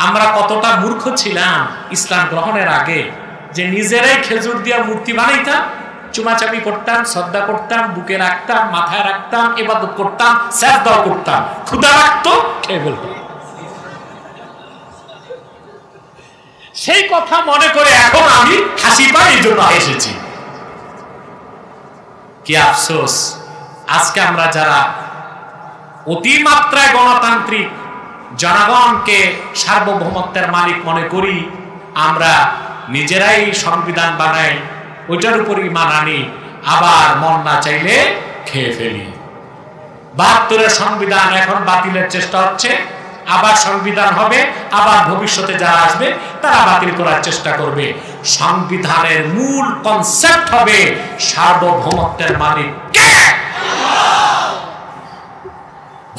আমরা কতটা মূর্খ ছিলাম ইসলাম গ্রহণের আগে, যে নিজেরাই খেজুর দিয়া মূর্তি বানাইতাম, চুমাচাপি করতাম, শ্রদ্ধা করতাম, বুকে রাখতাম, মাথায় রাখতাম, ইবাদত করতাম, সিজদা করতাম, ক্ষুধা লাগতো, খেয়ে ফেলতাম। সেই কথা মনে করে এখন আমি হাসি পাই, এই জন্য এসেছি। কি আফসোস, আজকে আমরা যারা অতিমাত্রায় গণতান্ত্রিক, জনগণকে সার্বভৌমত্বের মালিক মনে করি, আমরা নিজেরাই সংবিধান বানাই, ওইটার উপর ঈমান আনি, আবার মন না চাইলে খেয়ে ফেলি। ৭২-এর সংবিধান এখন বাতিলের চেষ্টা হচ্ছে, আবার সংবিধান হবে, আবার ভবিষ্যতে যারা আসবে তারা বাতিল করার চেষ্টা করবে। সংবিধানের মূল কনসেপ্ট হবে সার্বভৌমত্বের মালিক কে?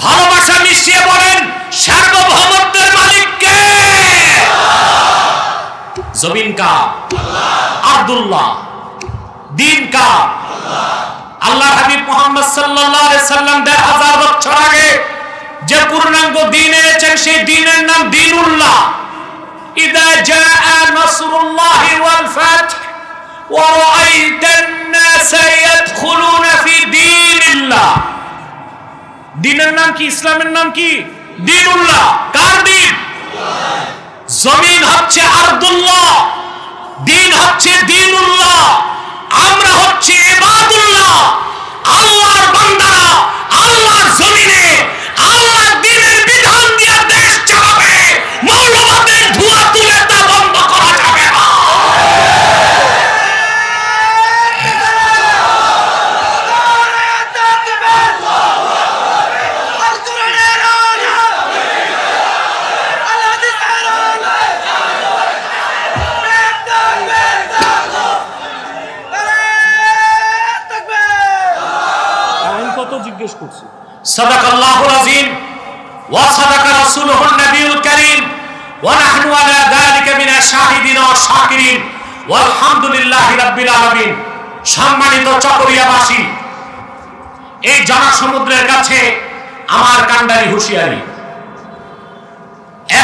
ভালোবাসা মিশিয়ে বলেন, সার্বভৌমত্বের মালিক কে? জমিন কা? আব্দুল্লাহ। দিন কার? আল্লাহ হাবিব মুহাম্মদ সাল্লাল্লাহু আলাইহি সাল্লাম ১৫০০ বছর আগে যে পূর্ণাঙ্গ দ্বীন এনেছেন সেই দ্বীনের নাম দ্বীনুল্লাহ। ইযা জাআ নাসরুল্লাহি ওয়াল ফাতহ ওয়া রাআইতান নাসা ইয়াদখুলুনা ফি দীনিল্লাহ। দ্বীনের নাম কি? ইসলামের নাম কি? দ্বীনুল্লাহ। কার দ্বীন? জমিন হচ্ছে আরদুল্লাহ, দ্বীন হচ্ছে দ্বীনুল্লাহ। আমরা হচ্ছে ইবাদুল্লাহ, আল্লাহর বান্দারা। আল্লাহর জমিনে আল্লাহর দ্বীনের বিধান দিয়ে দেশ চালাবে। মৌলবাদের ধোঁয়া তুলে তা বন্ধ করা যাবে না। জিজ্ঞেস করছি। সাদাকাল্লাহুল আযীম ওয়া সাদাকা রাসূলুহুন নবিয়ুল কারীম ওয়া নাহনু আলা যালিকা মিনাশ শাহিদিন ওয়া শাকিরিন ওয়ালহামদুলিল্লাহি রাব্বিল আলামিন। সম্মানিত চকরিয়াবাসী, এই জনসমুদ্রের কাছে আমার কান্ডারি হুঁশিয়ারি,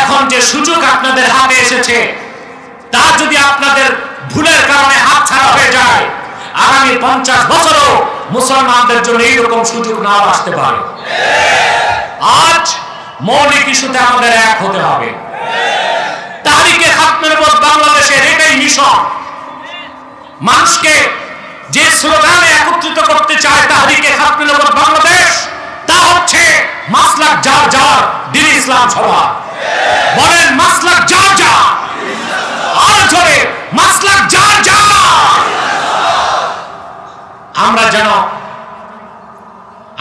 এখন যে সুযোগ আপনাদের হাতে এসেছে তা যদি আপনাদের ভুলের কারণে হাতছাড়া হয়ে যায়, আগামী 50 বছরও মুসলমানদের জন্য এইরকম সুযোগ নাও আসতে পারে। আজ মৌলিক ইস্যুতে আমাদের এক হতে হবে। তাহরিকে খাতমের পর বাংলাদেশের এটাই মিশন। মানুষকে যে স্লোগানে একত্রিত করতে চায় তাহরিকে খাতমের পর বাংলাদেশ, তা হচ্ছে মাসলাক যার যার, দ্বীন ইসলাম সবার। বলেন মাসলাক যার যার, আর জোরে মাসলাক যার যার। আমরা যেন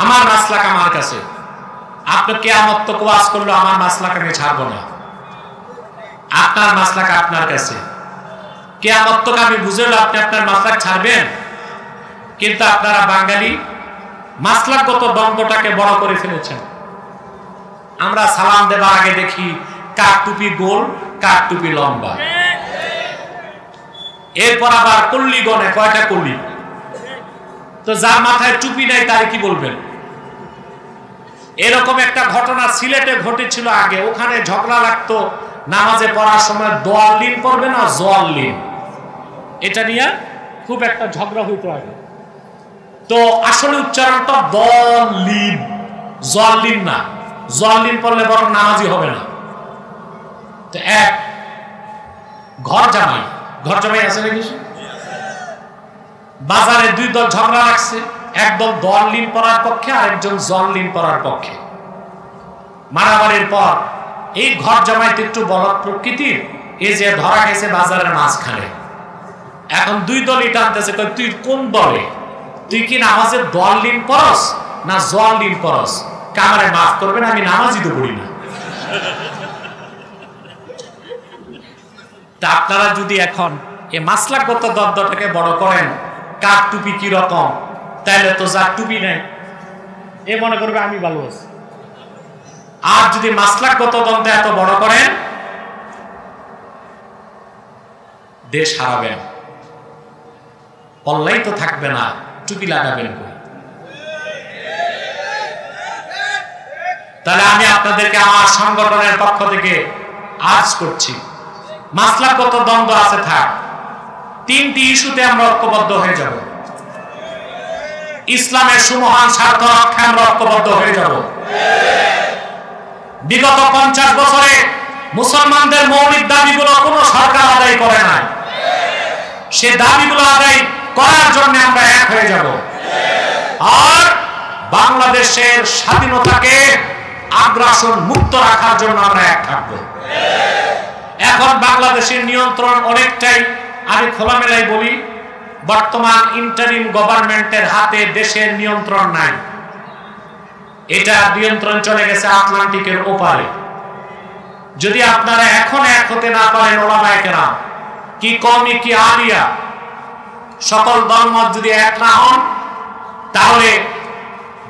আমার মাসলাক আমার কাছে, আপনি কিয়ামত তক ওয়াজ করলে আমার মাসলাক আমি ছাড়বো না। আপনার মাসলাক আপনার কাছে, কিয়ামত তক আমি বুঝাইলে আপনি আপনার মাসলাক ছাড়বেন। কিন্তু আপনারা বাঙালি মাসলাকগত দ্বন্দ্বটাকে বড় করে ফেলেছেন। আমরা সালাম দেবার আগে দেখি কার টুপি গোল, কার টুপি লম্বা। এরপর আবার কল্লি গনে কয়টা কল্লি, তো যার মাথায় টুপি নাই তারে কি বলবেন? এরকম একটা ঘটনা সিলেটে ঘটেছিল আগে। ওখানে ঝগড়া লাগতো নামাজে পড়ার সময় দোয়াল্লিন পড়বে না জোয়াল্লিন, এটা নিয়ে খুব একটা ঝগড়া হইতো আগে। তো আসলে উচ্চারণটা দলিন, জোয়াল্লিন না। জোয়াল্লিন পড়লে বরং নামাজি হবে না। তো এক ঘর জামাই আছে নাকি? বাজারে দুই দল ঝগড়া লাগছে, একদল দলিন পড়ার পক্ষে আর একজন জল্লিন পড়ার পক্ষে। মারামারির পর এই ঘর জামাইতে একটু বলদ প্রকৃতির, এই যে ধরা গেছে বাজারের মাঝখানে। এখন দুই দলই টানতেছে, তুই কোন দলে? তুই কি নামাজের দলিন পড়স না জল্লিন পড়স? কামারে মাফ করবেন, আমি নামাজই তো পড়ি না। তা আপনারা যদি এখন এই মাসলাকগত দ্বন্দ্বটাকে বড় করেন, কার টুপি কি রকম, তাহলে তো যার টুপি নেই এ মনে করবে আমি ভালো আছি। আর যদি মাসলাকগত দ্বন্দ্ব এত বড় করেন, দেশ হারাবেন, পল্লাই তো থাকবে না, টুপি লাগাবেন কই? তাহলে আমি আপনাদেরকে আমার সংগঠনের পক্ষ থেকে আর্জ করছি, মাসলাকগত দ্বন্দ্ব আছে থাক, 3টি ইস্যুতে আমরা ঐক্যবদ্ধ হয়ে যাব। ইসলামের সুমহান স্বার্থ রক্ষায় আমরা ঐক্যবদ্ধ হয়ে যাব। বিগত 50 বছরে মুসলমানদের মৌলিক দাবিগুলো কোনো সরকার আদায় করে নাই। সে দাবিগুলো আদায় করার জন্য আমরা এক হয়ে যাব। আর বাংলাদেশের স্বাধীনতাকে আগ্রাসন মুক্ত রাখার জন্য আমরা এক থাকব। এখন বাংলাদেশের নিয়ন্ত্রণ অনেকটাই, আমি খোলামেলাই বলি, বর্তমান ইন্টারিম গভর্নমেন্টের হাতে দেশের নিয়ন্ত্রণ নাই। এটা নিয়ন্ত্রণ চলে গেছে আটলান্টিকের ওপারে। যদি আপনারা এখন এক হতে না পারেন, ওলামায়ে কেরাম কি কওমি কি আলিয়া সকল দলমত যদি এক না হন, তাহলে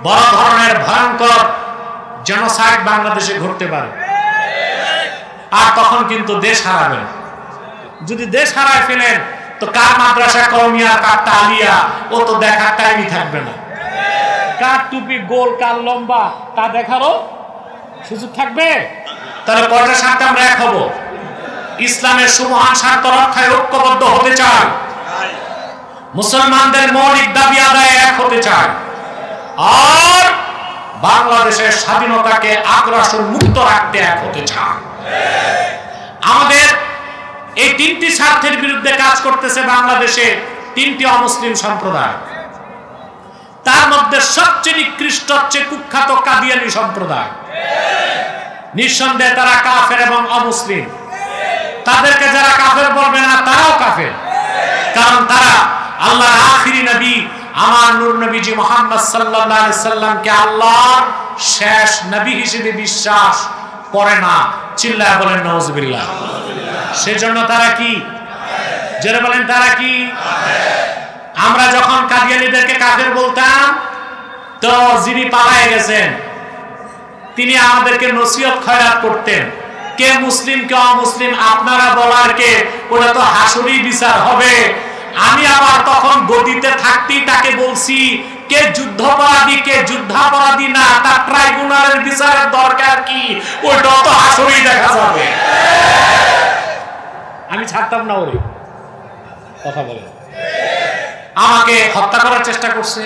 বড় ধরনের ভয়ঙ্কর জেনোসাইড বাংলাদেশে ঘটতে পারে। আর তখন কিন্তু দেশ হারাবেন। যদি দেশ হারায় ফেলেন তো কার মাদ্রাসা কওমিয়া কার আলিয়া ও তো দেখার টাইমই থাকবে না। কার টুপি গোল কার লম্বা তা দেখারও সুযোগ থাকবে? তাহলে কয়টা স্বার্থে আমরা এক হব? ইসলামের সুমহান স্বার্থ রক্ষায় ঐক্যবদ্ধ হতে চাই, মুসলমানদের মৌলিক দাবি আদায়ে এক হতে চাই, আর বাংলাদেশের স্বাধীনতাকে আগ্রাসন মুক্ত রাখতে এক হতে চাই। আমাদের এই তিনটি স্বার্থের বিরুদ্ধে কাজ করতেছে বাংলাদেশে তিনটি অমুসলিম সম্প্রদায়। তার মধ্যে সবচেয়ে নিকৃষ্ট হচ্ছে কুখ্যাত কাদিয়ানী সম্প্রদায়। নিঃসন্দেহে তারা কাফের এবং অমুসলিম। তাদেরকে যারা কাফের বলবে না তারাও কাফের, কারণ তারা আল্লাহর আখিরি নবী আমার নূর নবীজি মুহাম্মদ সাল্লাল্লাহু আলাইহি সাল্লামকে আল্লাহর শেষ নবী হিসেবে বিশ্বাস করে না। চিল্লায় বলেন নাউজুবিল্লাহ। সেজন্য তারা কি? যারা বলেন তারা কি? আমরা যখন কাদিয়ানীদেরকে কাফের বলতাম তো যিনি পালায়ে গেছেন তিনি আমাদেরকে নসিহত খয়রাত করতেন, কে মুসলিম কে অমুসলিম আপনারা বলার কে, ওটা তো হাসুরি বিচার হবে। আমি আবার তখন গদিতে থাকতেই তাকে বলছি কে যুদ্ধাপরাধী কে যুদ্ধাপরাধী না, তার ট্রাইব্যুনালের বিচারের দরকার কি, ওটা তো হাসুরি দেখা যাবে। আমি ছাড়তাম না ওরে কথা বলে। আমাকে হত্যা করার চেষ্টা করছে,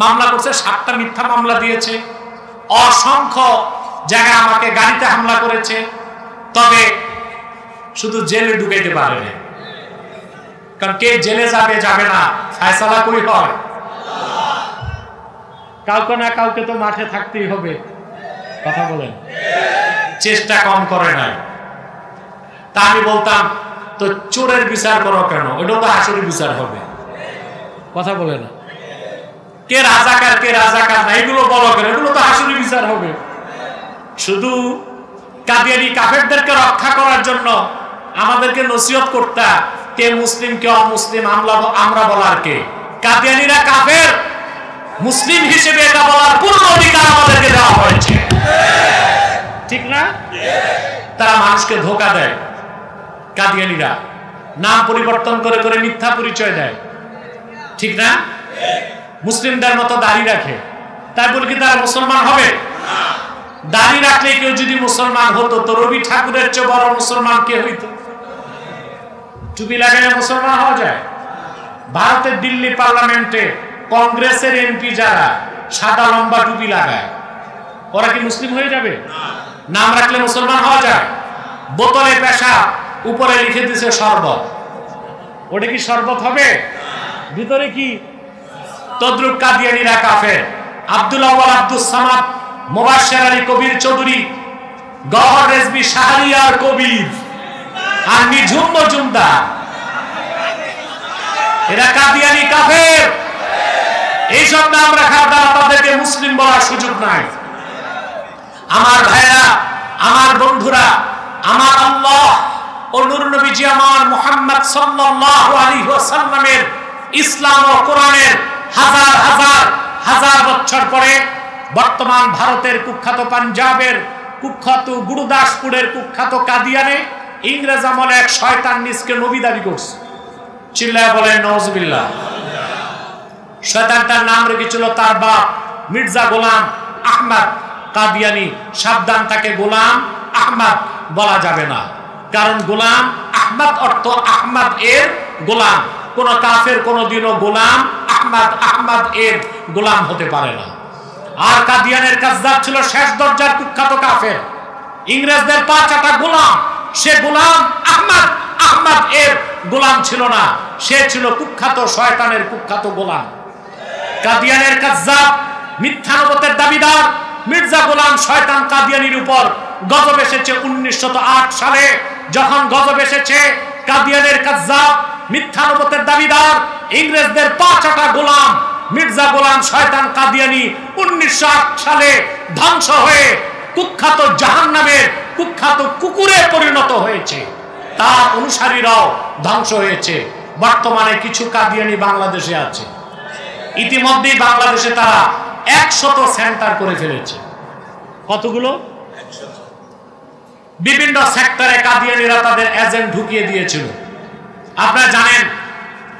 মামলা করছে, 7টা মিথ্যা মামলা দিয়েছে, অসংখ্য জায়গায় আমাকে গাড়িতে হামলা করেছে, তবে শুধু জেলে ঢুকাইতে পারে না। কারণ কে জেলে যাবে যাবে না ফয়সালা কই হয়? কাউকে না কাউকে তো মাঠে থাকতেই হবে। কথা বলেন, চেষ্টা কম করে নাই। তা আমি বলতাম তো চোরের বিচার করো কেন, ওটাও তো হাসুরি বিচার হবে। কথা বলে না, কে রাজাকার কে রাজাকার না এগুলো বলো কেন, এগুলো তো হাসুরি বিচার হবে। শুধু কাদিয়ানী কাফেরদেরকে রক্ষা করার জন্য আমাদেরকে নসিহত করতে কে মুসলিম কে অমুসলিম আমরা বলার কে? কাদিয়ানীরা কাফের, মুসলিম হিসেবে এটা বলার পূর্ণ অধিকার আমাদেরকে দেওয়া হয়েছে, ঠিক না? তারা মানুষকে ধোঁকা দেয়, কাদিয়ানীরা নাম পরিবর্তন করে করে মিথ্যা পরিচয় দেয়, ঠিক না? মুসলিমদের মতো দাড়ি রাখে, তাই বলে কি তারা মুসলমান হবে? দাড়ি রাখলে কেউ যদি মুসলমান হতো তো রবি ঠাকুরের চেয়ে বড় মুসলমান কে হইতো? টুপি লাগালে মুসলমান হওয়া যায়? ভারতের দিল্লি পার্লামেন্টে কংগ্রেসের এমপি যারা সাদা লম্বা টুপি লাগায় ওরা কি মুসলিম হয়ে যাবে? নাম রাখলে মুসলমান হওয়া যায়? বোতলে পেশাব, উপরে লিখে দিছে শরবত, ওটা কি শরবত হবে? ভিতরে কি? তদ্রুপ কাদিয়ানীরা কাফের। আব্দুল আউয়াল আব্দুস সামাদ, মুবাশশির আলী কবির চৌধুরী, গওহর রেজভী শাহরিয়ার কবির আর নিঝুম মজুমদার, এরা কাদিয়ানী কাফের। এই সব নাম রাখার দ্বারা তাদেরকে মুসলিম বলার সুযোগ নাই। আমার ভাইরা, আমার বন্ধুরা, আমার আল্লাহ ও নূর নবীজি আমার মুহাম্মদ সাল্লাল্লাহু আলাইহি ওয়াসাল্লামের ইসলাম ও কোরআনের হাজার হাজার হাজার বছর পরে বর্তমান ভারতের কুখ্যাত পাঞ্জাবের কুখ্যাত গুরুদাসপুরের কুখ্যাত কাদিয়ানে ইংরেজ আমলে এক শয়তান নিজকে নবী দাবি করছে। চিল্লায় বলেন নাউজুবিল্লাহ। শয়তানটার নাম রেখেছিল তার বাপ মির্জা গোলাম আহমদ কাদিয়ানী। সাবধান, তাকে গোলাম আহমদ বলা যাবে না, কারণ গোলাম আহমদ অর্থ আহমদ এর গোলাম। কোন কাফের কোনদিনও গোলাম আহমদ এর গোলাম হতে পারে না। আর কাদিয়ানের কাযযাব ছিল শেষ দরজার কুখ্যাত কাফের, ইংরেজদের পা চাটা গোলাম। সে গোলাম আহমদ এর গোলাম ছিল না, সে ছিল কুখ্যাত শয়তানের কুখ্যাত গোলাম। কাদিয়ানের কাযযাব, মিথ্যা নবুয়তের দাবিদার মির্জা গোলাম শয়তান কাদিয়ানির উপর গজব এসেছে 1908 সালে। যখন গজব এসেছে, কাদিয়ানের কাযযাব, মিথ্যা নবুয়তের দাবিদার, ইংরেজদের পা চাটা গোলাম মির্জা গোলাম শয়তান কাদিয়ানি 1908 সালে ধ্বংস হয়ে কুখ্যাত জাহান্নামের কুখ্যাত কুকুরে পরিণত হয়েছে। তার অনুসারীরাও ধ্বংস হয়েছে। বর্তমানে কিছু কাদিয়ানি বাংলাদেশে আছে। ইতিমধ্যেই বাংলাদেশে তারা 100 সেন্টার করে ফেলেছে। কতগুলো? বিভিন্ন সেক্টরে কাদিয়ানিরা তাদের এজেন্ট ঢুকিয়ে দিয়েছিল। আপনারা জানেন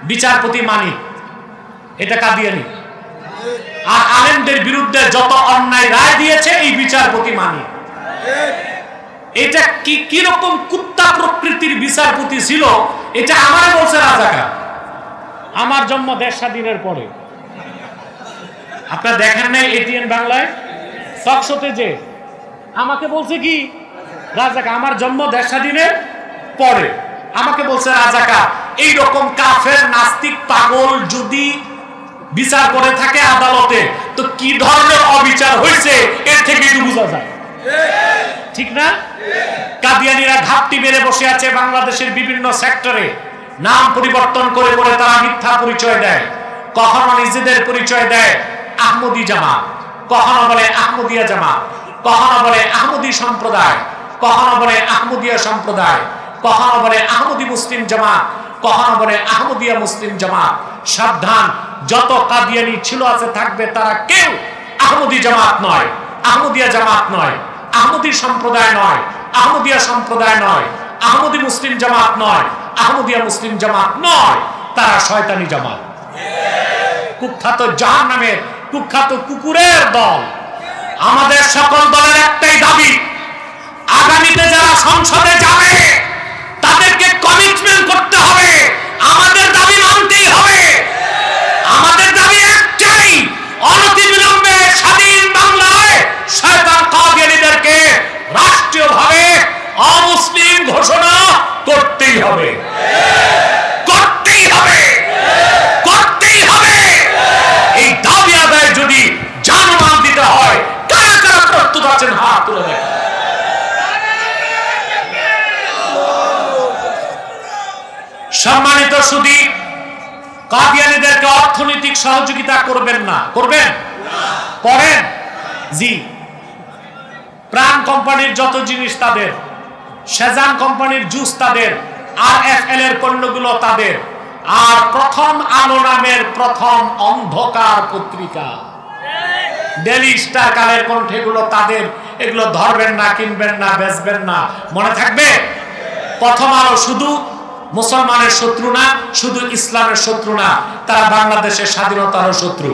বিচারপতি মানিক, এটা কাদিয়ানি। আর আলেমদের বিরুদ্ধে যত অন্যায় রায় দিয়েছে এই বিচারপতি মানিক। এটা কি রকম কুত্তা প্রকৃতির বিচারপতি ছিল, এটা আমার বলছে রাজাকার। আমার জন্ম দেশ স্বাধীনের পরে, আপনারা দেখেন নাই এটিএন বাংলায় টকশোতে যে আমাকে বলছে কি রাজাকার, আমার জন্ম দেশ স্বাধীনের পরে আমাকে বলছে রাজাকার। এইরকম কাফের নাস্তিক পাগল যদি বিচার করে থাকে আদালতে, তো কি ধরনের অবিচার হয়েছে এর থেকে একটু বোঝা যায়, ঠিক না? কাদিয়ানিরা ঘাপটি মেরে বসে আছে বাংলাদেশের বিভিন্ন সেক্টরে, নাম পরিবর্তন করে করে তারা মিথ্যা পরিচয় দেয়। কখনো নিজেদের পরিচয় দেয় আহমদি জামাত, কখনো বলে আহমদিয়া জামাত, কখনো বলে আহমদি সম্প্রদায়, কখনো বলে আহমদিয়া সম্প্রদায়, কখনো বলে আহমদি মুসলিম জামাত, কখনো বলে আহমদিয়া মুসলিম জামাত। সাবধান, যত কাদিয়ানি ছিল আছে থাকবে, তারা কেউ আহমদি জামাত নয়, আহমদিয়া জামাত নয়, আহমদি সম্প্রদায় নয়, আহমদিয়া সম্প্রদায় নয়, আহমদি মুসলিম জামাত নয়, আহমদিয়া মুসলিম জামাত নয়, তারা শয়তানি জামাত, কুখ্যাত জাহান্নামের কুখ্যাত কুকুরের দল। আমাদের সকল দলের একটাই দাবি, আগামীতে যারা সংসদে যাবে তাদেরকে কমিটমেন্ট করতে হবে, আমাদের দাবি মানতেই হবে। আমাদের দাবি একটাই, অনতিবিলম্বে স্বাধীন বাংলায় শয়তান কাদিয়ানীদেরকে রাষ্ট্রীয়ভাবে অমুসলিম ঘোষণা করতেই হবে, করতেই হবে, করতেই হবে। এই দাবি আদায় যদি জানমাল দিতে হয়, কারা কারা প্রস্তুত আছেন হাত তুলে দেখেন। সম্মানিত সুধী, কাদিয়ানীদেরকে অর্থনৈতিক সহযোগিতা করবেন না? করবেন? করেন? জি। প্রাণ কোম্পানির যত জিনিস তাদের, সেজান কোম্পানির জুস তাদের, RFL এর পণ্যগুলো তাদের, আর প্রথম আলো নামের প্রথম অন্ধকার পত্রিকা, ডেইলি স্টার, কালের কণ্ঠ, এগুলো তাদের। এগুলো ধরবেন না, কিনবেন না, বেচবেন না, মনে থাকবে। প্রথম আলো শুধু মুসলমানের শত্রু না, শুধু ইসলামের শত্রু না, তারা বাংলাদেশের স্বাধীনতার শত্রু।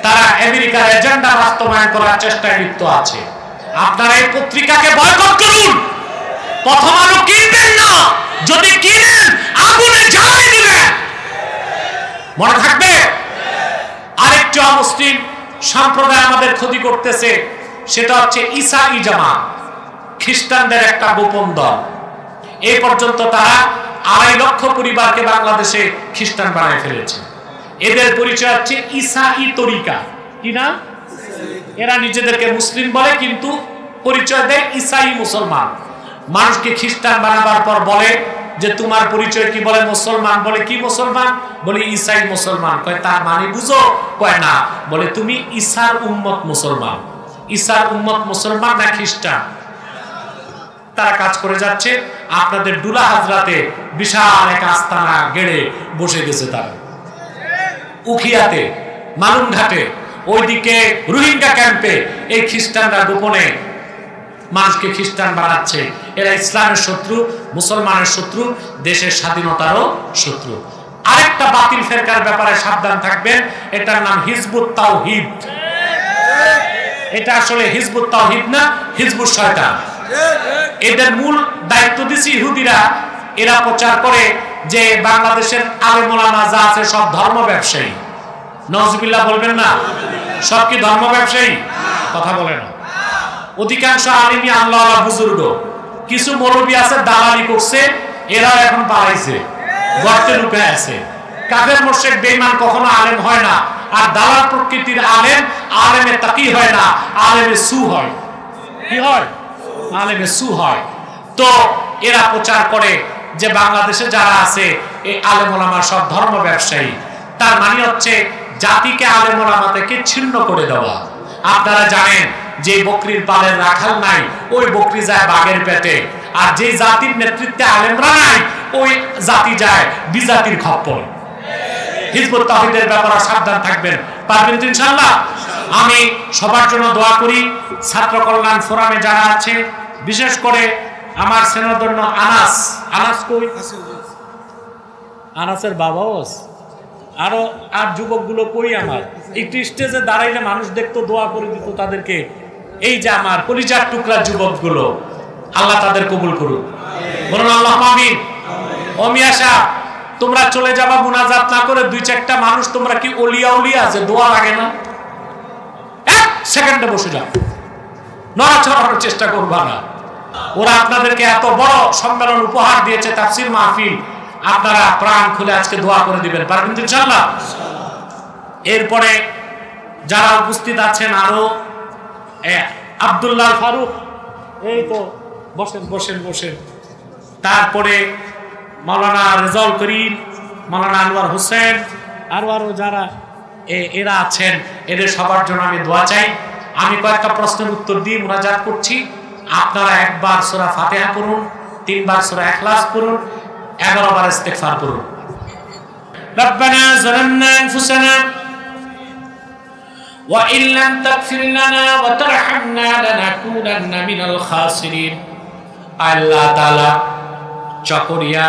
তারা আমেরিকার এজেন্ডা বাস্তবায়ন করার চেষ্টায় লিপ্ত আছে। আপনারা এই পত্রিকাকে বয়কট করুন। প্রথম আলো কিনবেন না, যদি কিনেন আগুনে জ্বালিয়ে দিবেন, মনে থাকবে। আরেকটি অমুসলিম সম্প্রদায় আমাদের ক্ষতি করতেছে, সেটা হচ্ছে ঈসাই জামাত, খ্রিস্টানদের একটা গোপন দল। এই পর্যন্ত তারা 2.5 লক্ষ পরিবারকে বাংলাদেশে খ্রিস্টান বানায় ফেলেছে। এদের পরিচয় হচ্ছে ঈসাই তরিকা। কি নাম? এরা নিজেদেরকে মুসলিম বলে, কিন্তু পরিচয় দেয় ঈসাই মুসলমান। মানুষকে খ্রিস্টান বানাবার পর বলে যে তোমার পরিচয় কি? বলে মুসলমান। বলে কি মুসলমান? বলে ঈসাই মুসলমান। কয় তার মানে বুঝো? কয় না। বলে তুমি ঈসার উম্মত মুসলমান। ঈসার উম্মত মুসলমান না খ্রিস্টান? তারা কাজ করে যাচ্ছে। আপনাদের ডুলা হাজরাতে বিশাল এক আস্তানা গেড়ে বসে গেছে তারা, উখিয়াতে, মালুমঘাটে, ওইদিকে রোহিঙ্গা ক্যাম্পে এই খ্রিস্টানরা গোপনে মানুষকে খ্রিস্টান বানাচ্ছে। এরা ইসলামের শত্রু, মুসলমানের শত্রু, দেশের স্বাধীনতারও শত্রু। আরেকটা বাতিল ফেরকার ব্যাপারে সাবধান থাকবেন, এটার নাম হিজবুত তাওহীদ। এটা আসলে হিজবুত তাওহীদ না, হিজবুত শয়তান। এদের মূল দায়িত্ব দিচ্ছে ইহুদিরা। এরা প্রচার করে যে বাংলাদেশের আলেম ওলামা যা আছে সব ধর্ম ব্যবসায়ী। নওয়াজুবিল্লাহ বলবেন না? সব কি ধর্ম ব্যবসায়ী? কথা বলে না। অধিকাংশ আলেমই আল্লাহওয়ালা বুজুর্গ। কিছু মৌলবী আছে দালালি করছে, এরাও এখন পালাইছে, গর্তে লুকায় আছে। কাফের মুশরিক বেঈমান কখনো আলেম হয় না। আর দালাল প্রকৃতির আলেম, আলেমে তাকি হয় না, আলেমে সু হয়। কি হয়? আলেমে সু হয়। তো এরা প্রচার করে যে বাংলাদেশে যারা আছে এই আলেম ওলামা সব ধর্ম ব্যবসায়ী। তার মানে হচ্ছে জাতিকে আলেম ওলামা থেকে ছিন্ন করে দেওয়া। আপনারা জানেন যে বকরির পালের রাখাল নাই, ওই বকরি যায় বাঘের পেটে। আর যে জাতির নেতৃত্বে আলেমরা নাই, ওই জাতি যায় বিজাতির খপ্পরে। হিজবুত তাওহীদের ব্যাপারে সাবধান থাকবেন। পারবেন তো ইনশাআল্লাহ? আমি সবার জন্য দোয়া করি। ছাত্র কল্যাণ ফোরামে যারা আছে, বিশেষ করে আমার স্নেহধন্য আনাস কই আনাসের বাবাও আছে, আরো আর যুবকগুলো কই আমার একটু স্টেজে দাঁড়াইলে মানুষ দেখতো, দোয়া করে দিত তাদেরকে। এই যে আমার কলিজার টুকরা যুবকগুলো, আল্লাহ তাদের কবুল করুন, বলুন আল্লাহ আমিন। ও মিয়া সাহেব, তোমরা চলে যাবা মুনাজাত না করে, দুই চারটা মানুষ তোমরা কি ওলিয়া উলিয়া যে দোয়া লাগে না? এক সেকেন্ডে বসে যাও, নড়াচড়ার চেষ্টা করবা না। ওরা আপনাদেরকে এত বড় সম্মেলন উপহার দিয়েছে, তাফসীর মাহফিল, আপনারা প্রাণ খুলে আজকে দোয়া করে দিবেন, পারবেন ইনশাআল্লাহ? এরপরে যারা উপস্থিত আছেন আরো আব্দুল্লাহ ফারুক, এই তো বসেন বসেন বসেন। তারপরে মাওলানা রেজাউল করিম, মাওলানা আনোয়ার হোসেন, আরো যারা এরা আছেন, এদের সবার জন্য আমি দোয়া চাই। আমি কয়েকটা প্রশ্নের উত্তর দিয়ে মুনাজাত করছি। আপনারা একবার সূরা ফাতিহা পড়ুন, 3 বার সূরা ইখলাস পড়ুন, 11 বার ইস্তিগফার করুন। রব্বানা যালামনা আনফুসানা ওয়া ইন লাম তাগফির লানা ওয়া তারহামনা লানাকুনান্না মিনাল খাসিরিন। আল্লাহ তাআলা চকরিয়া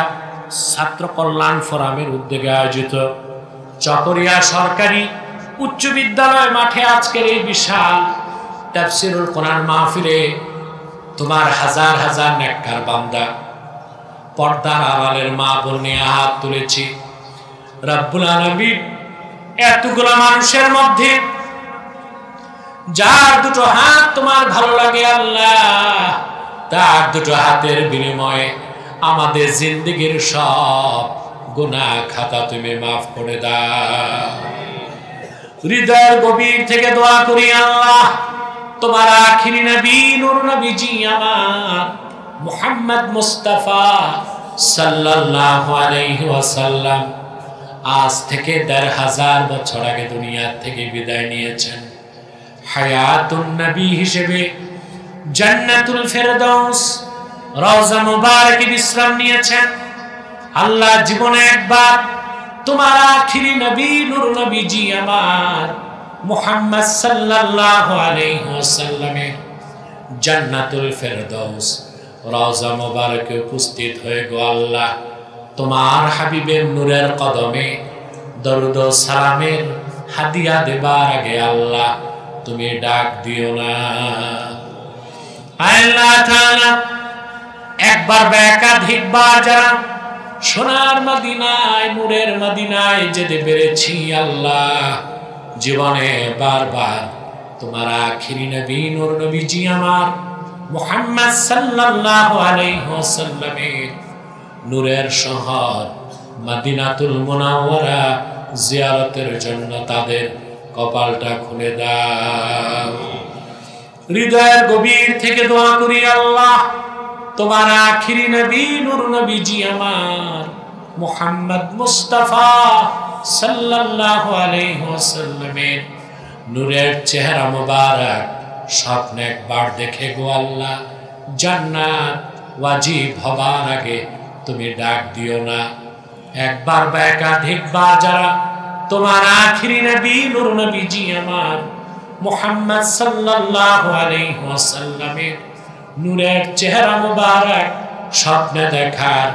ছাত্র কল্যাণ ফোরামের উদ্যোগে আয়োজিত চকরিয়া সরকারি উচ্চ বিদ্যালয় মাঠে আজকের এই বিশাল তাফসীরুল কোরআন মাহফিলে তোমার হাজার হাজার নেককার বান্দা, পর্দার আড়ালের মা বোন নিয়ে হাত তুলেছি। রব্বুল আলামিন, এতগুলো মানুষের মধ্যে যার দুটো হাত তোমার ভালো লাগে আল্লাহ, তার দুটো হাতের বিনিময়ে আমাদের জিন্দেগির সব গুনাহ খাতা তুমি মাফ করে দাও। হৃদয়ের গভীর থেকে দোয়া করি আল্লাহ, তোমার আখিরি নবী নূর নবীজি আমার মুহাম্মদ মুস্তাফা সাল্লাল্লাহু আলাইহি ওয়াসাল্লাম আজ থেকে ১৫০০ বছর আগে দুনিয়া থেকে বিদায় নিয়েছেন। হায়াতুন নবী হিসেবে জান্নাতুল ফেরদাউস রওজা মুবারকে বিশ্রাম নিয়েছেন। আল্লাহ জীবনে একবার তোমার আখিরি নবী নূর নবীজি আমার মুহাম্মদ সাল্লাল্লাহু আলাইহি ওয়াসাল্লামের জান্নাতুল ফেরদাউস রওজা মুবারকে উপস্থিত হয়ে গো আল্লাহ, তোমার হাবিবের নূরের কদমে দরুদ ও সালামের হাদিয়া দেবার আগে আল্লাহ তুমি ডাক দিও না। আল্লাহ তাআলা একবার বা একাধিকবার যারা সোনার মদিনায় নূরের মদিনায় যেতে পেরেছি আল্লাহ, জীবনে বারবার তোমার আখিরি নবী নূর নবীজি আমার মুহাম্মদ সাল্লাল্লাহু আলাইহি ওয়াসাল্লামের নূরের শহর মদিনাতুল মুনাওয়ারা জিয়ারতের জন্য তাদের কপালটা খুলে দাও। হৃদয়ের গভীর থেকে দোয়া করি আল্লাহ, তোমার আখিরি নবী নূর নবীজি আমার মুহাম্মদ মুস্তাফা সাল্লাল্লাহু আলাইহি ওয়াসাল্লামের নূরের চেহারা মোবারক স্বপ্নে একবার দেখে গো আল্লাহ, জান্নাত ওয়াজিব হবার আগে তুমি ডাক দিও না। একবার বা একাধিকবার যারা তোমার আখিরি নবী নূর নবীজি আমার মুহাম্মদ সাল্লাল্লাহু আলাইহি ওয়াসাল্লামের নূরের চেহারা মোবারক স্বপ্নে দেখার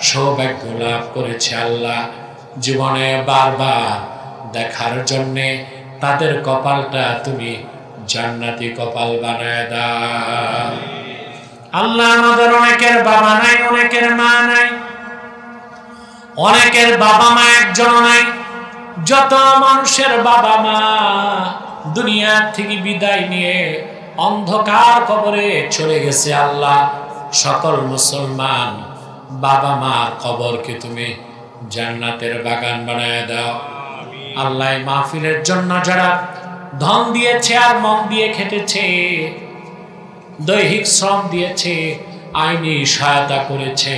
সৌভাগ্য লাভ করেছে আল্লাহ, জীবনে বারবার দেখার জন্যে তাদের কপালটা তুমি জান্নাতি কপাল বানায় দাও। আল্লাহ, আমাদের অনেকের বাবা নাই, অনেকের মা নাই, অনেকের বাবা মা একজন নাই। যত মানুষের বাবা মা দুনিয়া থেকে বিদায় নিয়ে অন্ধকার কবরে চলে গেছে আল্লাহ, সকল মুসলমান বাবা মার কবরকে তুমি জান্নাতের বাগান বানায় দাও। আল্লাহ, মাহফিলের জন্য যারা ধন দিয়েছে আর মন দিয়ে খেটেছে, দৈহিক শ্রম দিয়েছে, আইনি সহায়তা করেছে,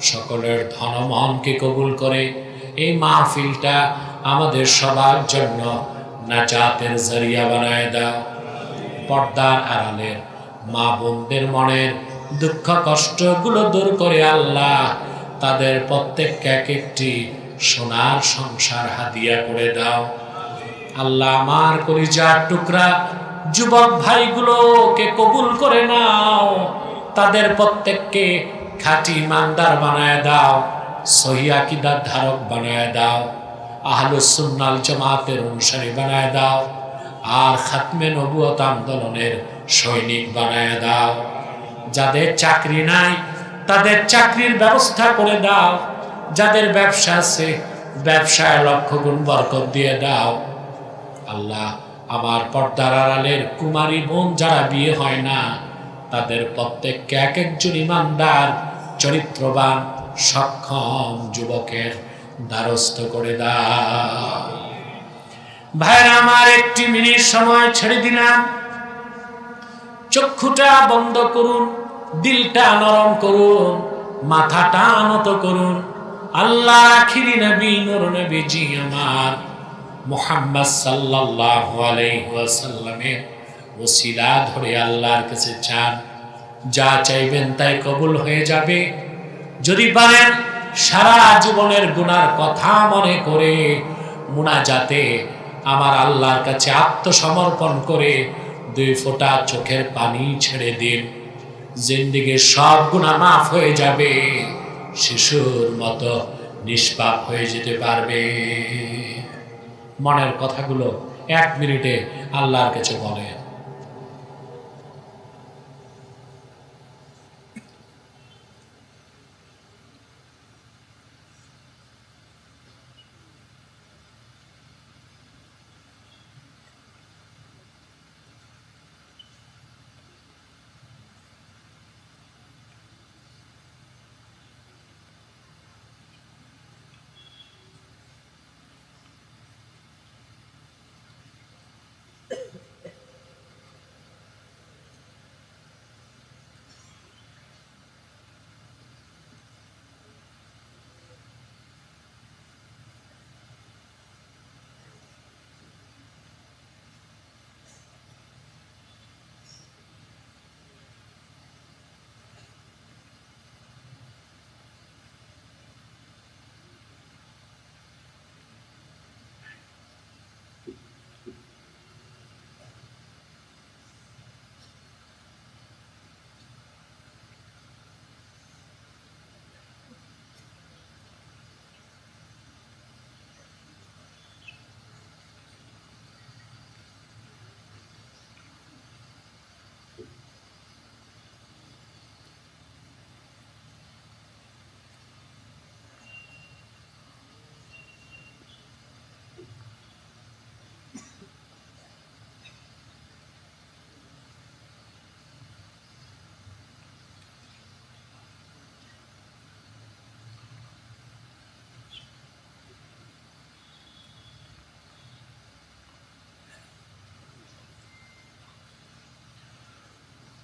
সকলের ধন মনকে কবুল করে এই মাহফিলটা আমাদের সবার জন্য নাজাতের জরিয়া বানায় দাও। পর্দার আড়ালের মা বোনদের মনের দুঃখ কষ্টগুলো দূর করে আল্লাহ তাদের প্রত্যেককে এক একটি সোনার সংসার হাদিয়া করে দাও। আল্লাহ, আমার কলিজার টুকরা যুবক ভাইগুলোকে কবুল করে নাও, তাদের প্রত্যেককে খাঁটি ইমানদার বানায় দাও। সহিহ আকীদার ধারক বানায় দাও, আহলুস সুন্নাল জামাতের অনুসারী বানায় দাও, আর খাতমে নবুয়ত আন্দোলনের সৈনিক বানায় দাও। যাদের চাকরি নাই তাদের চাকরির ব্যবস্থা করে দাও, যাদের ব্যবসা আছে ব্যবসায় লক্ষ গুণ বরকত দিয়ে দাও। আল্লাহ, আমার পর্দার আড়ালের কুমারী বোন যারা বিয়ে হয় না তাদের প্রত্যেককে এক একজন ইমানদার চরিত্রবান সক্ষম যুবকের দ্বারস্থ করে দাও। ভাইরা আমার, একটি মিনিট সময় ছেড়ে দিলাম, চক্ষুটা বন্ধ করুন, দিলটা নরম করুন, মাথাটা নত করুন। আল্লাহ আখিরি নবী নূর নবীজি আমার মুহাম্মদ সাল্লাল্লাহু আলাইহি ওয়াসাল্লামের ওসিলা ধরে আল্লাহর কাছে চান, যা চাইবেন তাই কবুল হয়ে যাবে। যদি পারেন সারা জীবনের গুনার কথা মনে করে মুনাজাতে আমার আল্লাহর কাছে আত্মসমর্পণ করে 2 ফোঁটা চোখের পানি ছেড়ে দিন, জিন্দেগির সব গুনাহ মাফ হয়ে যাবে, শিশুর মতো নিষ্পাপ হয়ে যেতে পারবে। মনের কথাগুলো 1 মিনিটে আল্লাহর কাছে বলেন।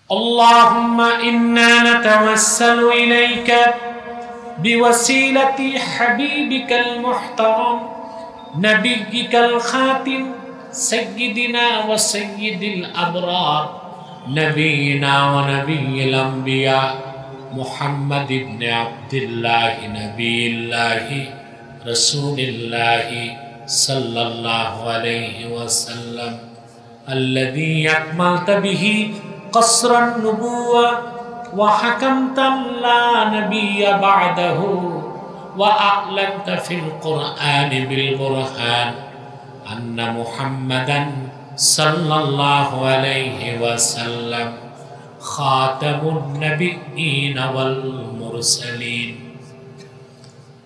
اللهم إنا نتوسل إليك بوسيلة حبيبك المحترم نبيك الخاتم سيدنا وسيد الأبرار نبينا ونبي الأنبياء محمد بن عبد الله نبي الله رسول الله صلى الله عليه وسلم الذي أكملت به قصر النبوة وحكمت لا نبي بعده وأعلنت في القرآن بالبرهان أن محمدا صلى الله عليه وسلم خاتم النبيين والمرسلين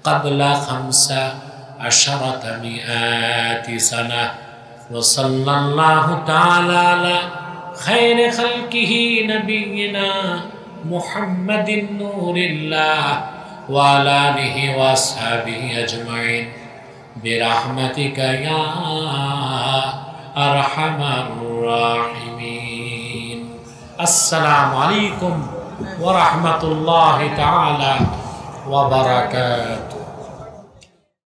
قبل 1500 سنة وصلى الله تعالى على خير خلقه نبينا محمد نور الله وعلى آله وأصحابه أجمعين برحمتك يا أرحم الراحمين السلام عليكم ورحمة الله تعالى وبركاته